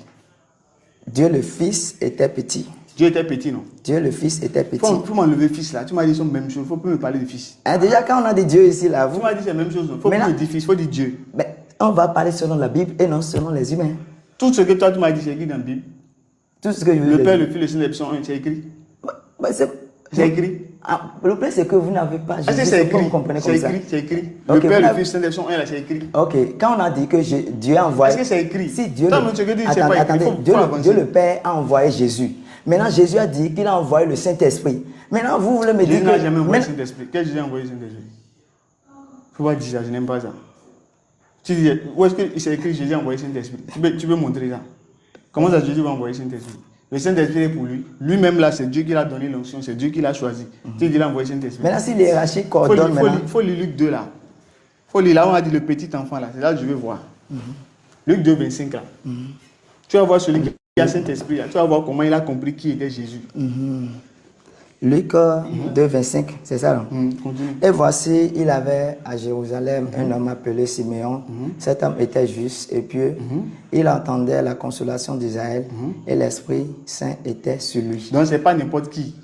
Dieu le Fils était petit. Dieu était petit, non? Dieu le Fils était petit. Faut m'enlever fils là. Tu m'as dit c'est la même chose. Faut plus me parler de fils. Hein, déjà, quand on a des dieux ici, là, vous, Tu m'as dit c'est la même chose. Non? Faut plus Maintenant- me dire fils. Faut dire Dieu. ben, on va parler selon la Bible et non selon les humains. Tout ce que toi tu m'as dit c'est écrit dans la Bible. Tout ce que je veux Le dire. Père, le Fils, le Saint-Esprit sont un. C'est écrit. Ben, C'est écrit. Ah, le problème, c'est que vous n'avez pas Est-ce que Jésus, c'est faut que vous écrit? comprenez C'est comme ça. écrit. C'est écrit. Ok, Le Père, vous le n'avez- Fils, le Saint-Esprit sont un là. C'est écrit. Ok, quand on a dit que Dieu a envoyé... Est-ce que c'est écrit? Si Dieu, Toi, ce que tu dis, c'est attendez, pas écrit. attendez, Faut Dieu, avancer. Dieu le Père a envoyé Jésus. Maintenant, Jésus a dit qu'il a envoyé le Saint-Esprit. Maintenant, vous voulez me dire Jésus que... n'a jamais envoyé le Maintenant- Saint-Esprit. Quel Jésus a envoyé le Saint-Esprit? Faut pas dire ça, je n'aime pas ça. Tu dis, où est-ce que c'est écrit Jésus a envoyé le Saint-Esprit? Tu peux montrer ça. Comment ça Jésus va envoyer le Saint-Esprit? Le Saint-Esprit est pour lui. Lui-même là, c'est Dieu qui l'a donné l'onction, c'est Dieu qui l'a choisi. Tu dis qu'il a envoyé le Saint-Esprit. Maintenant, si les hiérarchies coordonnent maintenant... Faut lire Luc 2 là. Faut lire là où on a dit le petit enfant là. C'est là que je veux voir. Luc 2, 25 là. Tu vas voir celui qui a le Saint-Esprit là. Tu vas voir comment il a compris qui était Jésus. Luc 2, 25, c'est ça, non? Continue. Et voici, il avait à Jérusalem un homme appelé Siméon. Cet homme était juste et pieux. Il entendait la consolation d'Israël et l'Esprit Saint était sur lui. Donc c'est pas n'importe qui.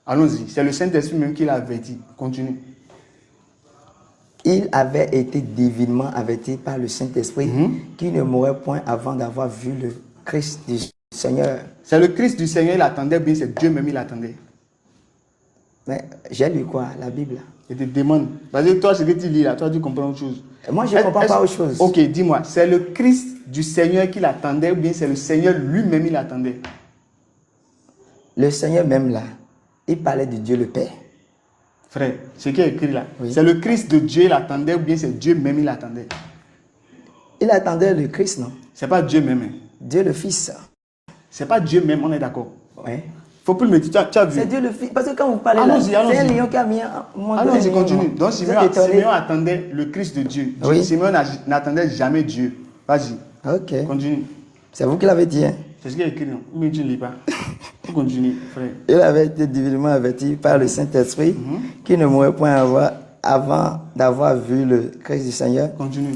Allons-y. C'est le Saint-Esprit même qui l'a averti. Continue. Il avait été divinement averti par le Saint-Esprit qu'il ne mourrait point avant d'avoir vu le Christ du Seigneur. C'est le Christ du Seigneur, il attendait bien, c'est Dieu même, il attendait. Mais j'ai lu quoi? La Bible. Je te demande. Parce que toi, ce que tu lis là, toi, tu comprends autre chose. Et moi, je ne comprends pas autre chose. Ok, dis-moi, c'est le Christ du Seigneur qui l'attendait ou bien c'est le Seigneur lui-même, il attendait? Le Seigneur même là, il parlait de Dieu le Père. Frère, ce qui est écrit là, Oui. c'est le Christ de Dieu, il attendait ou bien c'est Dieu même, il attendait? Il attendait le Christ, non? C'est pas Dieu même. Hein. Dieu le Fils. C'est pas Dieu même, on est d'accord. Oui. Faut plus me dire, tu as vu. C'est Dieu le Fils. Parce que quand vous parlez là, Allons-y, c'est allons-y. un lion qui a mis un monde. Allons-y, continue. Donc Vous êtes étonné. Simeon attendait le Christ de Dieu. Oui. Simeon n'attendait jamais Dieu. Vas-y, Ok. continue. C'est vous qui l'avez dit, hein? C'est ce qui est écrit, non? Mais tu ne lis pas. Faut continuer, frère. Il avait été divinement averti par le Saint-Esprit qu'il ne mourrait point avant d'avoir vu le Christ du Seigneur, Continue.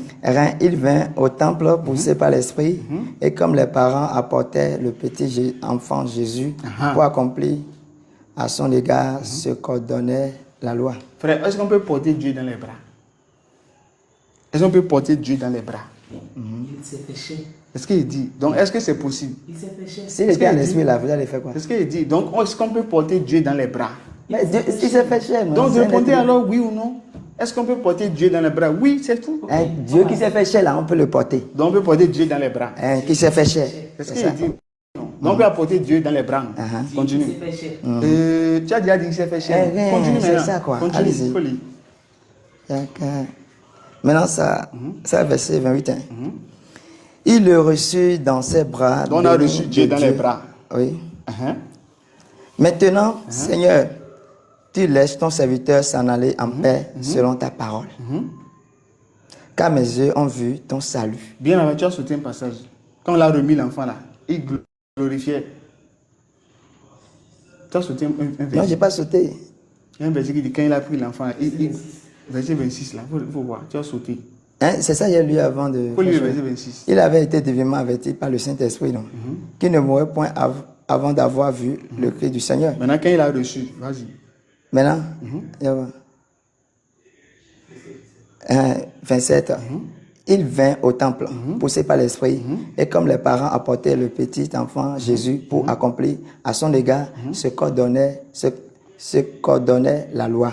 il vint au temple poussé par l'Esprit, et comme les parents apportaient le petit enfant Jésus pour accomplir à son égard ce qu'ordonnait la loi. Frère, est-ce qu'on peut porter Dieu dans les bras? Est-ce qu'on peut porter Dieu dans les bras? Il s'est péché. Est-ce qu'il dit? Donc, est-ce que c'est possible? Il s'est péché. S'il était en esprit là, vous allez faire quoi? C'est ce qu'il dit. Donc, est-ce qu'on peut porter Dieu dans les bras? Mais Dieu, il s'est fait chair, non? Donc, C'est un répondez être- alors oui ou non. Est-ce qu'on peut porter Dieu dans les bras? Oui, c'est tout. Hein, Dieu qui s'est fait chair là, on peut le porter. Donc, on peut porter Dieu dans les bras. Hein, qui s'est fait chair. C'est ce C'est ça. qu'il dit. Non. Donc, on peut apporter Dieu dans les bras. Continue. Il s'est péché. Tu as déjà dit qu'il s'est fait cher. rien, Continue c'est maintenant. ça, quoi. Continue. Allez-y. Faut lire. D'accord. Maintenant, ça, ça verset 28. Il le reçut dans ses bras. Donc, on a béni reçu Dieu de dans les bras. Oui. Uh-huh. Maintenant, Seigneur, tu laisses ton serviteur s'en aller en paix selon ta parole. Car mes yeux ont vu ton salut. Bien avant, tu as sauté un passage. Quand on a remis l'enfant là, il glorifiait. Tu as sauté un Non, je verset. n'ai pas sauté. Il y a un verset qui dit quand il a pris l'enfant, verset 26 là, il faut voir, tu as sauté. Hein, c'est ça, j'ai lu avant de. Il faut lire le verset 26. Il avait été divinement averti par le Saint-Esprit, non? Qu'il ne mourrait point avant d'avoir vu le Christ du Seigneur. Maintenant, quand il a reçu, vas-y. Maintenant, il y a- 27. Il vint au temple, poussé par l'Esprit, et comme les parents apportaient le petit enfant Jésus pour accomplir à son égard ce qu'ordonnait la loi,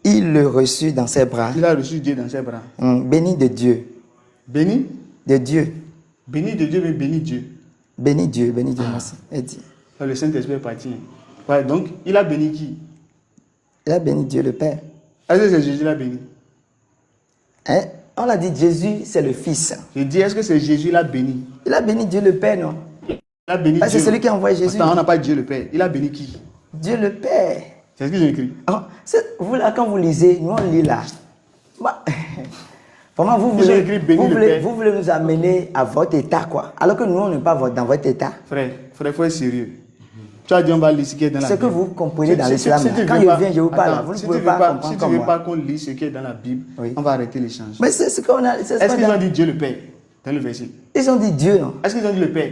il le reçut dans ses bras, Il a reçu Dieu dans ses bras. béni de Dieu, Béni. de Dieu, Béni de Dieu, mais béni Dieu. béni Dieu, merci. Et dit, Le Saint-Esprit est parti. Ouais, donc, il a béni qui? il a béni Dieu le Père. Est-ce que c'est Jésus qui l'a béni? Hein? On a dit Jésus, c'est le Fils. Je dis, est-ce que c'est Jésus qui l'a béni? Il a béni Dieu le Père, non? Il a béni Ah, Dieu. c'est celui qui a envoyé Jésus. Attends, on n'a pas Dieu le Père. Il a béni qui? Dieu le Père. C'est ce que j'ai écrit. Ah, vous là, quand vous lisez, nous on lit là. Bah, vraiment, vous Ils ont voulez, écrit béni le Père. vous voulez nous amener à votre état, quoi. Alors que nous, on n'est pas dans votre état. Frère, il faut être sérieux. Tu as dit, on va lire ce qui est dans la Ce Bible. que vous comprenez dans l'islam, tu quand veux je pas- viens, je vous parle. Attends, Vous ne si pouvez tu veux pas comprendre si tu comme veux moi. pas qu'on lit ce qui est dans la Bible, Oui. on va arrêter l'échange. Mais c'est ce qu'on a. C'est ce Est-ce qu'on qu'ils a- ont dit Dieu le Père dans le verset? Ils ont dit Dieu, non? Est-ce qu'ils ont dit le Père?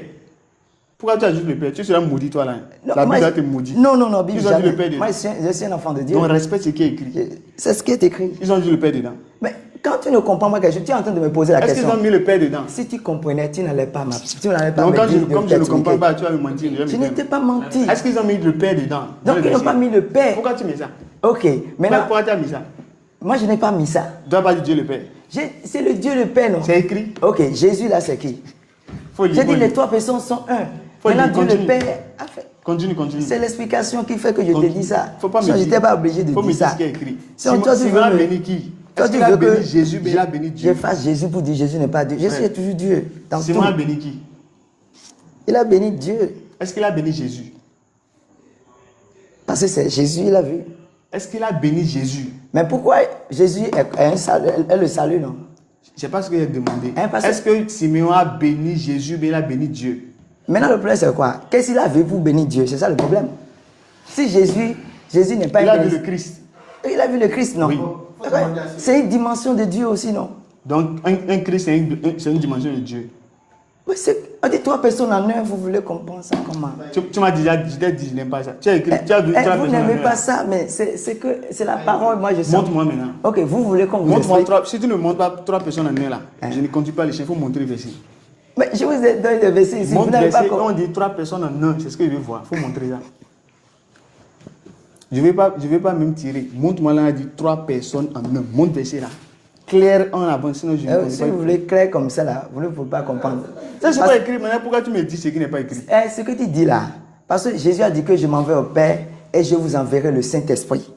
Pourquoi tu as dit le Père? Tu seras maudit, toi là. Non, La moi, Bible va te maudire. Non, Bible, Ils ont dit jamais. le Père dedans. Moi, je suis un enfant de Dieu. Donc respecte ce qui est écrit. C'est ce qui est écrit. Ils ont dit le Père dedans. Mais quand tu ne comprends pas quelque chose, tu es en train de me poser la Est-ce qu'ils question. ont mis le Père dedans? Si tu comprenais, tu n'allais pas me Donc comme je ne t'expliquer. comprends pas, tu vas me mentir. Je n'étais pas menti. Est-ce qu'ils ont mis le Père dedans? dans Donc le ils n'ont verset? pas mis le Père. Pourquoi tu mets ça? Ok, maintenant, Pourquoi tu as mis ça? moi je n'ai pas mis ça. Tu n'as pas dit Dieu le Père. C'est le Dieu le Père, non? C'est écrit. Ok, Jésus là c'est qui? Faut lire. J'ai faut dit lire. les trois personnes sont un. Faut Maintenant lire, Dieu le continue. Père a fait. Continue. C'est l'explication qui fait que je te Continue. dis ça. Faut pas me Sinon, je dire. n'étais pas obligé de Faut me dire dire ça. ce qui est écrit. Sinon, toi, tu Simon veux a me- béni qui? Toi, Est-ce tu qu'il a veux béni que Jésus, mais il a béni je Dieu. fasse Jésus pour dire Jésus n'est pas Dieu. Jésus Ouais. est toujours Dieu. Dans Simon tout. a béni qui? Il a béni Dieu. Est-ce qu'il a béni Jésus? Parce que c'est Jésus, il a vu. Est-ce qu'il a béni Jésus? Mais pourquoi Jésus est le salut, non? Je ne sais pas ce que j'ai demandé. Hein, parce que- Est-ce que Simeon a béni Jésus, mais il a béni Dieu? Maintenant, le problème, c'est quoi? Qu'est-ce qu'il a vu pour bénir Dieu? C'est ça le problème. Si Jésus n'est pas Il a un- vu le Christ. Il a vu le Christ, non? Oui. Ouais. C'est une dimension de Dieu aussi, non? Donc, un Christ, c'est une dimension de Dieu. Mais on dit trois personnes en un, vous voulez comprendre ça comment? Tu m'as déjà dit, je n'aime pas ça. Tu as écrit, tu as vu, tu as Vous besoin n'aimez de- pas ça, mais c'est la parole, moi je sens. Montre-moi maintenant. Ok, vous voulez qu'on vous Montre-moi explique? si tu ne montres pas trois personnes en un là, je ne continue pas les chiens, il faut montrer le verset. Mais je vous ai donné le verset ici, vous Montre le n'avez pas verset, on compris. dit trois personnes en un, c'est ce que je veux voir, il faut montrer ça. Je ne vais pas même tirer. Montre-moi là, on a dit trois personnes en un. Montre le verset là. Clair en avant, sinon je ne connais Si pas. vous voulez clair comme ça, là, vous ne pouvez pas comprendre. Ça, c'est Parce- pas écrit, maintenant pourquoi tu me dis ce qui n'est pas écrit? Ce que tu dis là, parce que Jésus a dit que je m'en vais au Père et je vous enverrai le Saint-Esprit.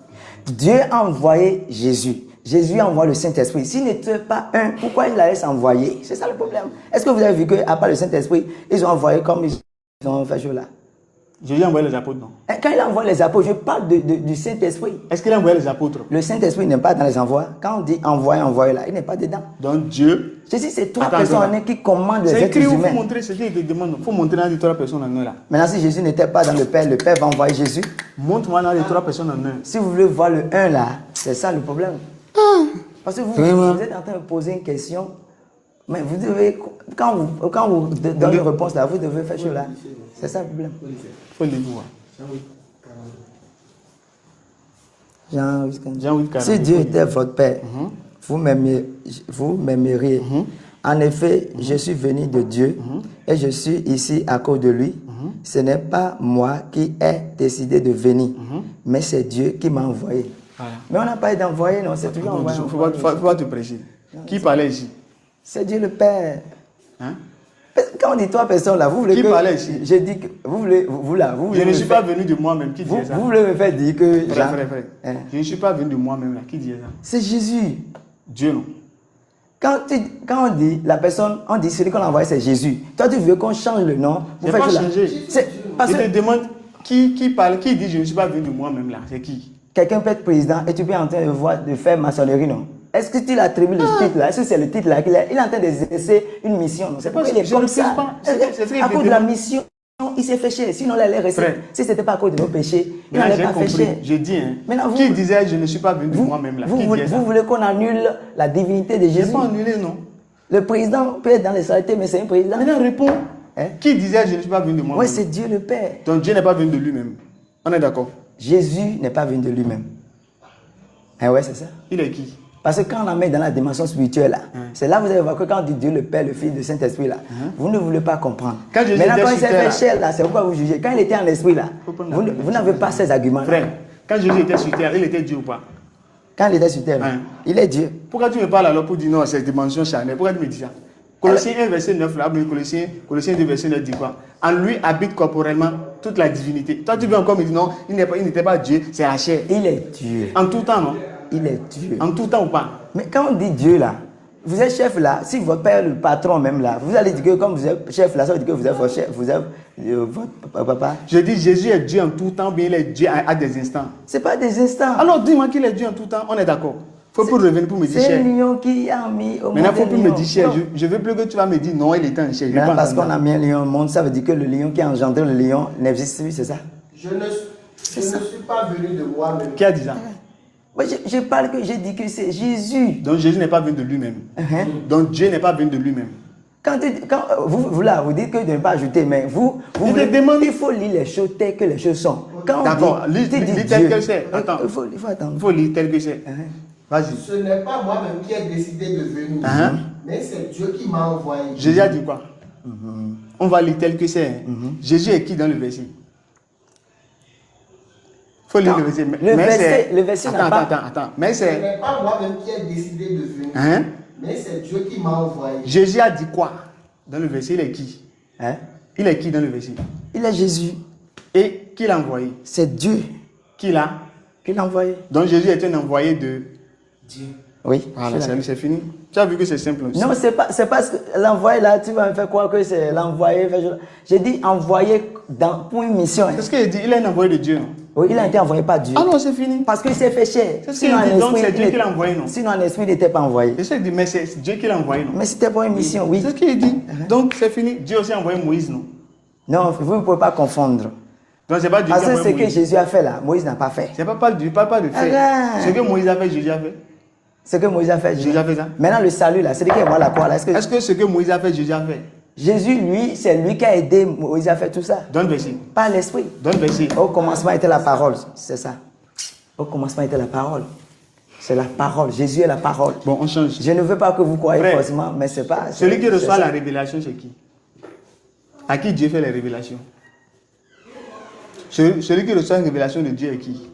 Dieu a envoyé Jésus. Jésus a envoyé le Saint-Esprit. S'il n'était pas un, pourquoi il la laisse envoyer? C'est ça le problème. Est-ce que vous avez vu qu'à part le Saint-Esprit, ils ont envoyé comme ils ont fait jour là? Jésus a envoyé les apôtres, non? Quand il envoie les apôtres, je parle du Saint-Esprit. Est-ce qu'il a envoyé les apôtres? Le Saint-Esprit n'est pas dans les envois. Quand on dit envoyer là, il n'est pas dedans. Donc Dieu... Jésus, c'est trois Attends, personnes attends. qui commandent les C'est êtres écrit, il faut humains. montrer ce qu'il te demande. Il faut montrer dans les trois personnes en un là. Maintenant, si Jésus n'était pas dans le Père va envoyer Jésus. Montre-moi dans les trois personnes en un. Si vous voulez voir le 1 là, c'est ça le problème. Parce que vous êtes en train de poser une question, mais vous devez, quand vous donnez une réponse là, vous devez faire cela. C'est ça le problème. Il faut le voir. Jean 8, Jean 8, 40. Si Dieu était votre Père, vous m'aimeriez. En effet, je suis venu de Dieu et je suis ici à cause de lui. Ce n'est pas moi qui ai décidé de venir, mais c'est Dieu qui m'a envoyé. Voilà. Mais on n'a pas d'envoyé, non, c'est toujours envoyé. Il ne faut pas te prêcher. Qui parlait ici? C'est Dieu le Père. Hein? Quand on dit trois personnes là, vous voulez Qui que... parlait ici? J'ai dit que... Vous voulez... Vous là, vous voulez Je ne me suis faire- pas venu de moi-même. Qui disait ça? Vous voulez me faire dire que... Frère, Jean- frère. Hein? Je ne suis pas venu de moi-même là. Qui disait ça? C'est Jésus. Dieu, non. Quand on dit la personne, on dit celui qu'on a envoyé c'est Jésus. Toi tu veux qu'on change le nom Je pour n'ai pas cela. changé. C'est parce Je te que demande qui parle, qui dit je ne suis pas venu de moi-même là. C'est qui? quelqu'un peut être président et tu peux être en train de faire maçonnerie, non? Est-ce que tu l'attribues le titre là? Est-ce que c'est le titre là qu'il est en train d'exercer une mission? Non? C'est pas pourquoi ça, il est je comme ne sais ça. pas. C'est ce qu'il À te cause de la demande. mission, il s'est fait chier. Sinon, il allait rester. Frère. Si ce n'était pas à cause de nos péchés, il Là, n'allait j'ai pas fait compris. chier. Je dis, hein. Maintenant, vous- Qui disait je ne suis pas venu de moi-même là? Vous, Qui disait ça? vous voulez qu'on annule la divinité de Je n'ai Jésus? pas annulé, non. Le président peut être dans les saletés, mais c'est un président. Maintenant, réponds. Hein? Qui disait je ne suis pas venu de Oui, moi-même? c'est Dieu le Père. Donc Dieu n'est pas venu de lui-même. On est d'accord? Jésus n'est pas venu de lui-même. Ah ouais, c'est ça. Il est qui? Parce que quand on la met dans la dimension spirituelle, là, c'est là que vous allez voir que quand on dit Dieu le Père, le Fils, le Saint-Esprit, là, vous ne voulez pas comprendre. Quand Jésus Maintenant, était quand il sur s'est terre, fait là, chair, là, c'est pourquoi vous jugez. Quand il était en esprit, là, Faut prendre vous, la vous n'avez pas ces arguments. Frère, quand Jésus était sur terre, il était Dieu ou pas? Quand il était sur terre, là, Hein? il est Dieu. Pourquoi tu me parles alors pour dire non, c'est dimension charnelle? Pourquoi tu me dis ça? Colossiens 1, verset 9, là, Colossiens 2, verset 9 dit quoi? En lui habite corporellement toute la divinité. Toi, tu veux encore me dire non, il n'était pas Dieu, c'est la chair. Il est Dieu. En tout temps, non? Il est Dieu. En tout temps ou pas? Mais quand on dit Dieu, là, vous êtes chef, là, si votre père, le patron même, là, vous allez dire que comme vous êtes chef, là, ça veut dire que vous êtes votre chef, vous êtes votre papa. Je dis Jésus est Dieu en tout temps, bien il est Dieu à des instants. C'est pas des instants. Alors dis-moi qu'il est Dieu en tout temps, on est d'accord. Faut plus revenir pour me dire C'est cher. un lion qui a mis au monde. Maintenant, il faut un plus me lion. dire cher. Non. Je veux plus que tu vas me dire non, il était en chair. Je Maintenant, pense parce en qu'on ça. a mis un lion au monde, ça veut dire que le lion qui a engendré le lion n'existe plus, c'est ça? Je ne suis pas venu de moi-même. Qui a dit ça? Moi, je parle que j'ai dit que c'est Jésus. Donc Jésus n'est pas venu de lui-même. Donc Dieu n'est pas venu de lui-même. Quand vous là, vous dites que de ne pas ajouter, mais vous Il voulez- te demande- il faut lire les choses telles que les choses sont. Quand on D'accord, dit- lis tu dis tel Dieu, que c'est. Attends. Il faut attendre. Il faut lire tel que c'est. Vas-y. Ce n'est pas moi-même qui ai décidé de venir, Hein? mais c'est Dieu qui m'a envoyé. Jésus a dit quoi? On va lire tel que c'est. Jésus est qui dans le verset? Il faut lire Non, le verset. le verset n'a pas- Attends. Mais Ce c'est. n'est pas moi-même qui ai décidé de venir, Hein? mais c'est Dieu qui m'a envoyé. Jésus a dit quoi? Dans le verset, il est qui? Hein? Il est qui dans le verset? Il est Jésus. Et qui l'a envoyé? C'est Dieu Qui l'a? qui l'a envoyé. Donc Jésus est un envoyé de Dieu. Oui. Voilà, je suis là. c'est fini. Tu as vu que c'est simple aussi. Non, c'est parce que l'envoyé là, tu vas me faire croire que c'est l'envoyé. J'ai dit envoyé pour une mission. hein. C'est ce qu'il dit. Il est un envoyé de Dieu, non? Oui, il a été envoyé par Dieu. Ah non, c'est fini. Parce qu'il s'est fait chair. C'est ce qu'il dit, donc c'est Dieu qui l'a envoyé, non? Sinon, en esprit, il n'était pas envoyé. Je sais, mais c'est Dieu qui l'a envoyé, non? Mais c'était pour une mission, oui. C'est ce qu'il dit. Donc c'est fini. Dieu aussi a envoyé Moïse, non? Non, vous ne pouvez pas confondre. Donc c'est pas Dieu Parce qui a que ce envoyé que Moïse. Jésus a fait là, Moïse n'a pas fait. C'est pas Dieu, pas de faire. Arrête. Ce que Moïse a fait, Jésus a fait. Ce que Moïse a fait, Jésus a fait ça. Maintenant, le salut là, c'est qui moi la croix là. Est-ce que ce que Moïse a fait, Jésus a fait? Jésus, lui, c'est lui qui a aidé Moïse à faire tout ça. Donne verset. Par l'esprit. Donne verset. Au commencement était la parole, c'est ça. Au commencement était la parole. C'est la parole. Jésus est la parole. Bon, on change. Je ne veux pas que vous croyez Frère, forcément, mais c'est pas. Celui qui c'est reçoit ça. la révélation, c'est qui? À qui Dieu fait les révélations? Celui qui reçoit une révélation de Dieu est qui?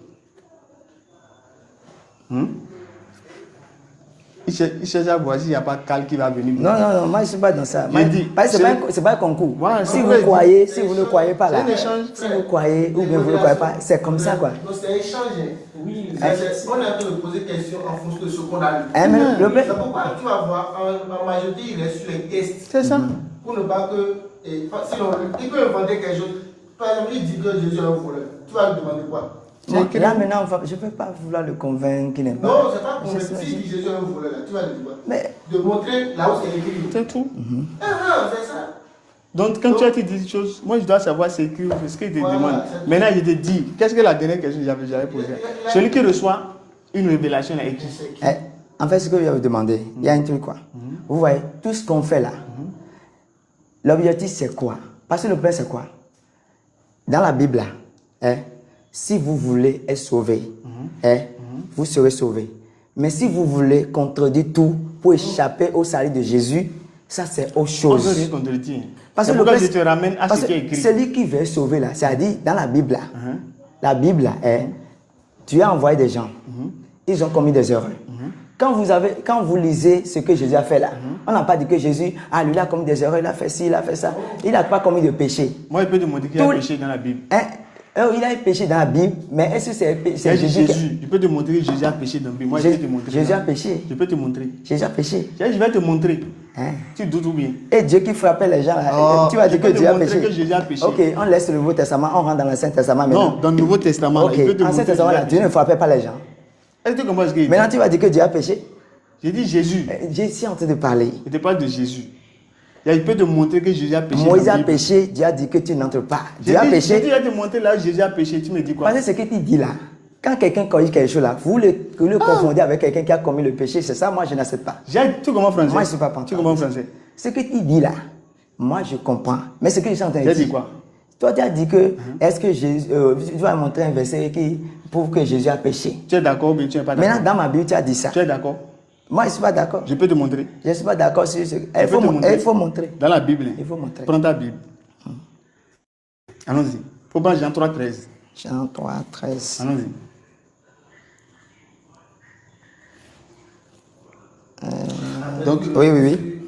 Il cherche à voir s'il n'y a pas Cal qui va venir. Non, moi je ne suis pas dans ça. J'ai dit, Parce que c'est pas un concours. Ouais, si c'est vous vrai. croyez, si vous ne croyez pas là, C'est un échange. si vous croyez ou bien vous ne croyez pas, c'est comme ça quoi. Donc c'est un échange. Oui, On est en train de poser des questions en fonction de ce qu'on a lu. Hein, mais le C'est blé- pourquoi tu vas voir, en majorité, il est sur les tests. C'est ça. Pour ne pas que. Sinon, il peut inventer quelque chose. Par exemple, il dit que Jésus est un voleur. Tu vas lui demander quoi? Bon, là maintenant, je ne peux pas vouloir le convaincre qu'il n'est pas. Non, c'est pas pour si dit Jésus est un voleur, là, tu vas lui dire quoi? Mais de montrer là où c'est écrit. C'est tout. C'est ça. Donc, quand tu as dit des choses, moi je dois savoir ce qu'il te demande. Maintenant, je te dis, qu'est-ce que la dernière question que j'avais posée? Celui qui reçoit une révélation là, est qui? En fait, ce que je vais vous demander, il y a un truc quoi. Vous voyez, tout ce qu'on fait là, l'objectif c'est quoi? Parce que le plan c'est quoi? Dans la Bible là, si vous voulez être sauvé, vous serez sauvé. Mais si vous voulez contredire tout pour échapper au salut de Jésus, ça c'est autre chose. On ne peut rien contredire. Parce que pourquoi je te ramène à ce qui est écrit. Celui qui veut sauver là, c'est-à-dire dans la Bible là, la Bible là, tu as envoyé des gens, ils ont commis des erreurs. Quand vous lisez ce que Jésus a fait là, on n'a pas dit que Jésus, lui a commis des erreurs, il a fait ci, il a fait ça. Il n'a pas commis de péché. Moi, je peux te montrer qu'il y a péché dans la Bible. Il a péché dans la Bible, mais est-ce que c'est Jésus qui... Je peux te montrer que Jésus a péché dans la Bible. Moi, je peux te montrer. Jésus a péché. Je peux te montrer. Jésus a péché. Je vais te montrer. Tu doutes ou bien? Et Dieu qui frappait les gens là, tu vas dire que Dieu a péché. Que Jésus a péché. Ok, on laisse le Nouveau Testament, on rentre dans l'Ancien Testament maintenant. Non, dans le Nouveau Testament. Ok, dans l'Ancien Testament là, Dieu ne frappait pas les gens. Est-ce que tu comprends ce qu'il dit? Maintenant tu vas dire que Dieu a péché. J'ai dit Jésus. Je suis en train de parler. Je te parle de Jésus. Il peut te montrer que Jésus a péché. Moïse a péché, Dieu a dit que tu n'entres pas. Dieu a péché. J'ai dit à te montrer là où Jésus a péché, tu me dis quoi? Parce que ce que tu dis là, quand quelqu'un corrige quelque chose là, vous le confondez avec quelqu'un qui a commis le péché, c'est ça, moi je n'accepte pas. Tu comprends français? Moi je ne suis pas pantalon. Tu comprends français? Ce que tu dis là, moi je comprends. Mais ce que je suis en train de dire. J'ai dit quoi? Toi tu as dit que, est-ce que Jésus, tu vas montrer un verset qui prouve que Jésus a péché. Tu es d'accord ou bien tu n'es pas d'accord? Maintenant dans ma Bible tu as dit ça. Tu es d'accord? Moi je ne suis pas d'accord. Je peux te montrer. Je ne suis pas d'accord sur ce. Il faut montrer. Dans la Bible. Il faut montrer. Prends ta Bible. Allons-y. Il faut prendre Jean 3, 13. Jean 3, 13. Allons-y. Donc, oui.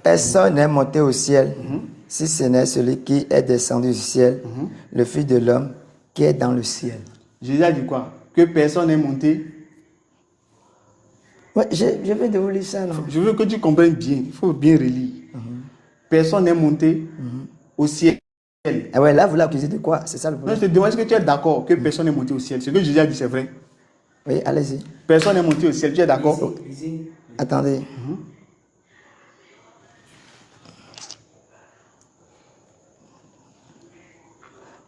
Personne n'est monté au ciel, si ce n'est celui qui est descendu du ciel, le Fils de l'homme qui est dans le ciel. Jésus a dit quoi? Que personne n'est monté. Ouais, je vais de vous lire ça, non? Je veux que tu comprennes bien. Il faut bien relire. Personne n'est monté au ciel. Ah ouais, là, vous l'accusez de quoi? C'est ça le Non, problème. je te demande, est-ce que tu es d'accord que personne n'est monté au ciel? Ce que Jésus a dit, c'est vrai. Oui, allez-y. Personne n'est monté au ciel. Tu es d'accord? Attendez.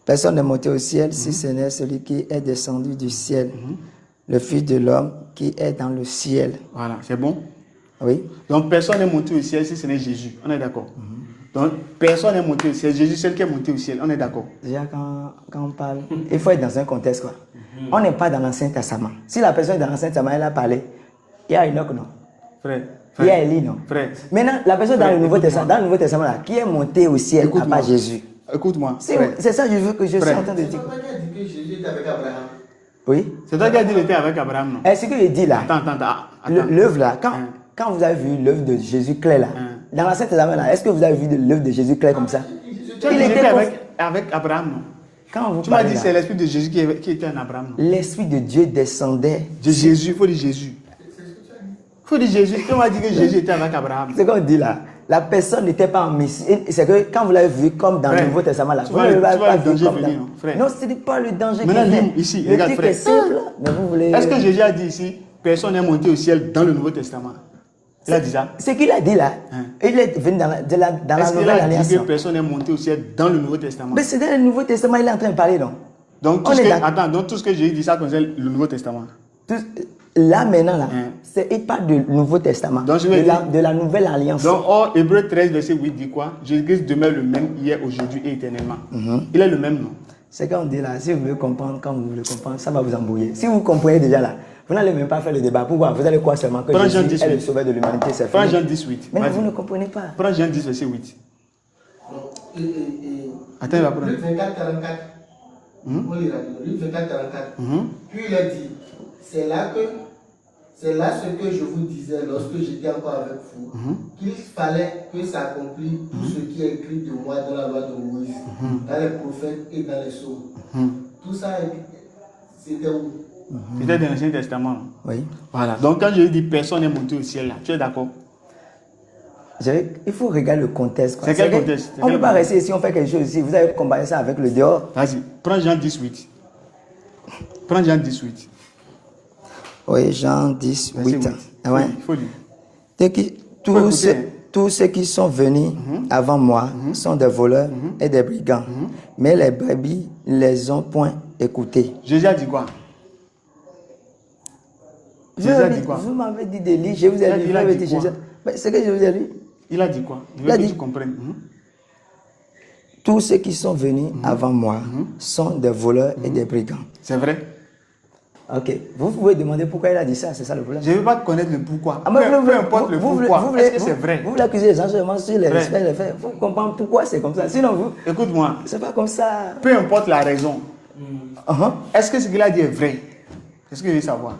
Personne n'est monté au ciel si ce n'est celui qui est descendu du ciel, le Fils de l'homme qui est dans le ciel. Voilà, c'est bon? Oui. Donc personne n'est monté au ciel si ce n'est Jésus. On est d'accord? Donc personne n'est monté au ciel. Jésus seul qui est monté au ciel. On est d'accord? Déjà, quand on parle, il faut être dans un contexte, quoi. On n'est pas dans l'Ancien Testament. Si la personne est dans l'Ancien Testament, elle a parlé, il y a Enoch, non? Frère. Il y a Élie, non? Frère. Maintenant, la personne dans le Nouveau Testament, là, qui est montée au ciel, à part Jésus. Écoute-moi. C'est ça que je veux que je suis en train de dire. C'est toi qui as dit que Jésus était avec Abraham. Oui. C'est toi qui as dit qu'il était avec Abraham, non? Et ce que je dis là, Attends. l'œuvre là, quand vous avez vu l'œuvre de Jésus clair là, dans l'Ancien Testament là, est-ce que vous avez vu l'œuvre de Jésus clair comme ça? Tu as dit qu'il était avec Abraham, non? Quand vous Tu m'as parlez dit là, que c'est l'esprit de Jésus qui était en Abraham, non? l'esprit de Dieu descendait. De Jésus, il faut dire Jésus. Il faut dire Jésus. Tu m'as dit que Jésus était avec Abraham. C'est qu'on dit là. La personne n'était pas en Messie. C'est que quand vous l'avez vu comme dans le Nouveau Testament là, tu vous vois ne l'avez le pas vu danger comme venir, dans... non, frère? Non, ce n'est pas le danger Maintenant, qui vient. lis ici, Le regarde, truc frère. est simple, mais vous voulez... Est-ce que Jésus a dit ici, personne n'est monté au ciel dans le Nouveau Testament? Il a dit ça? Ce qu'il a dit là, il est venu dans la Est-ce qu'il Nouvelle a Alliance. dit que personne n'est monté au ciel dans le Nouveau Testament? Mais c'est dans le Nouveau Testament, il est en train de parler, non? Donc tout ce que j'ai dit, ça concerne le Nouveau Testament. Là, maintenant, là, il parle du Nouveau Testament, Donc, de la Nouvelle Alliance. Donc, Hébreu 13, verset 8 dit quoi? Jésus-Christ demeure le même hier, aujourd'hui et éternellement. Il est le même, non? C'est qu'on dit là, si vous voulez comprendre, quand vous voulez comprendre, ça va vous embrouiller. Si vous comprenez déjà là, vous n'allez même pas faire le débat. Pourquoi? Vous allez croire seulement que Jésus est le sauveur de l'humanité, c'est Prends fini. Jean 18. Mais vous ne comprenez pas. Prends Jean 10, verset 8. Attends, il va prendre. Luc 24, 44. On lira Luc 24, 44. Puis il a dit, c'est là ce que je vous disais lorsque j'étais encore avec vous, qu'il fallait que s'accomplisse tout ce qui est écrit de moi dans la loi de Moïse, dans les prophètes et dans les psaumes. Tout ça, c'était où? C'était dans l'Ancien Testament. Oui. Voilà. Donc quand je dis personne n'est monté au ciel là, tu es d'accord? Il faut regarder le contexte. C'est quel contexte? On ne peut pas rester ici, on fait quelque chose ici. Vous avez comparer ça avec le dehors. Vas-y, prends Jean 18. Prends Jean 18. Oui, Jean 10, 8. Ah ouais. Il faut lire. Tous ceux qui sont venus avant moi sont des voleurs et des brigands. Mais les brebis ne les ont point écoutés. Jésus a dit quoi? Vous m'avez dit de lire, je vous ai dit. Il a dit quoi? C'est que je vous ai dit. Il a dit quoi? Je veux que tu comprennes. Tous ceux qui sont venus avant moi sont des voleurs et des brigands. C'est vrai? Ok. Vous pouvez demander pourquoi il a dit ça, c'est ça le problème. Je ne veux pas connaître le pourquoi. Ah, peu importe le pourquoi. Est-ce que c'est vrai? Vous voulez accuser les gens seulement sur les respects, les faits. Vous comprenez pourquoi c'est comme ça. Sinon, vous. Écoute-moi. C'est pas comme ça. Peu importe la raison. Est-ce que ce qu'il a dit est vrai? C'est ce que je veux savoir.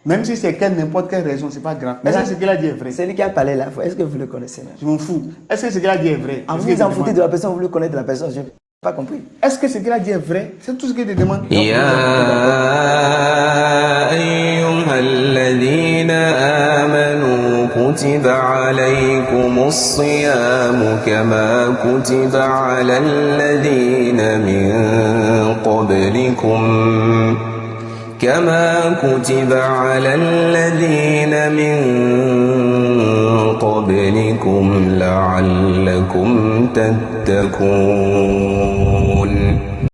Même si c'est n'importe quelle raison, c'est pas grave. Est-ce que ce qu'il a dit est vrai? C'est lui qui a parlé là. Est-ce que vous le connaissez même? Je m'en fous. Est-ce que ce qu'il a dit est vrai? Vous vous en foutez de la personne, vous voulez connaître la personne. Je n'ai pas compris. Est-ce que ce qu'il a dit est vrai? C'est tout ce que je te demande. أيها الذين آمنوا كتب عليكم الصيام كما كتب على الذين من قبلكم لعلكم تتقون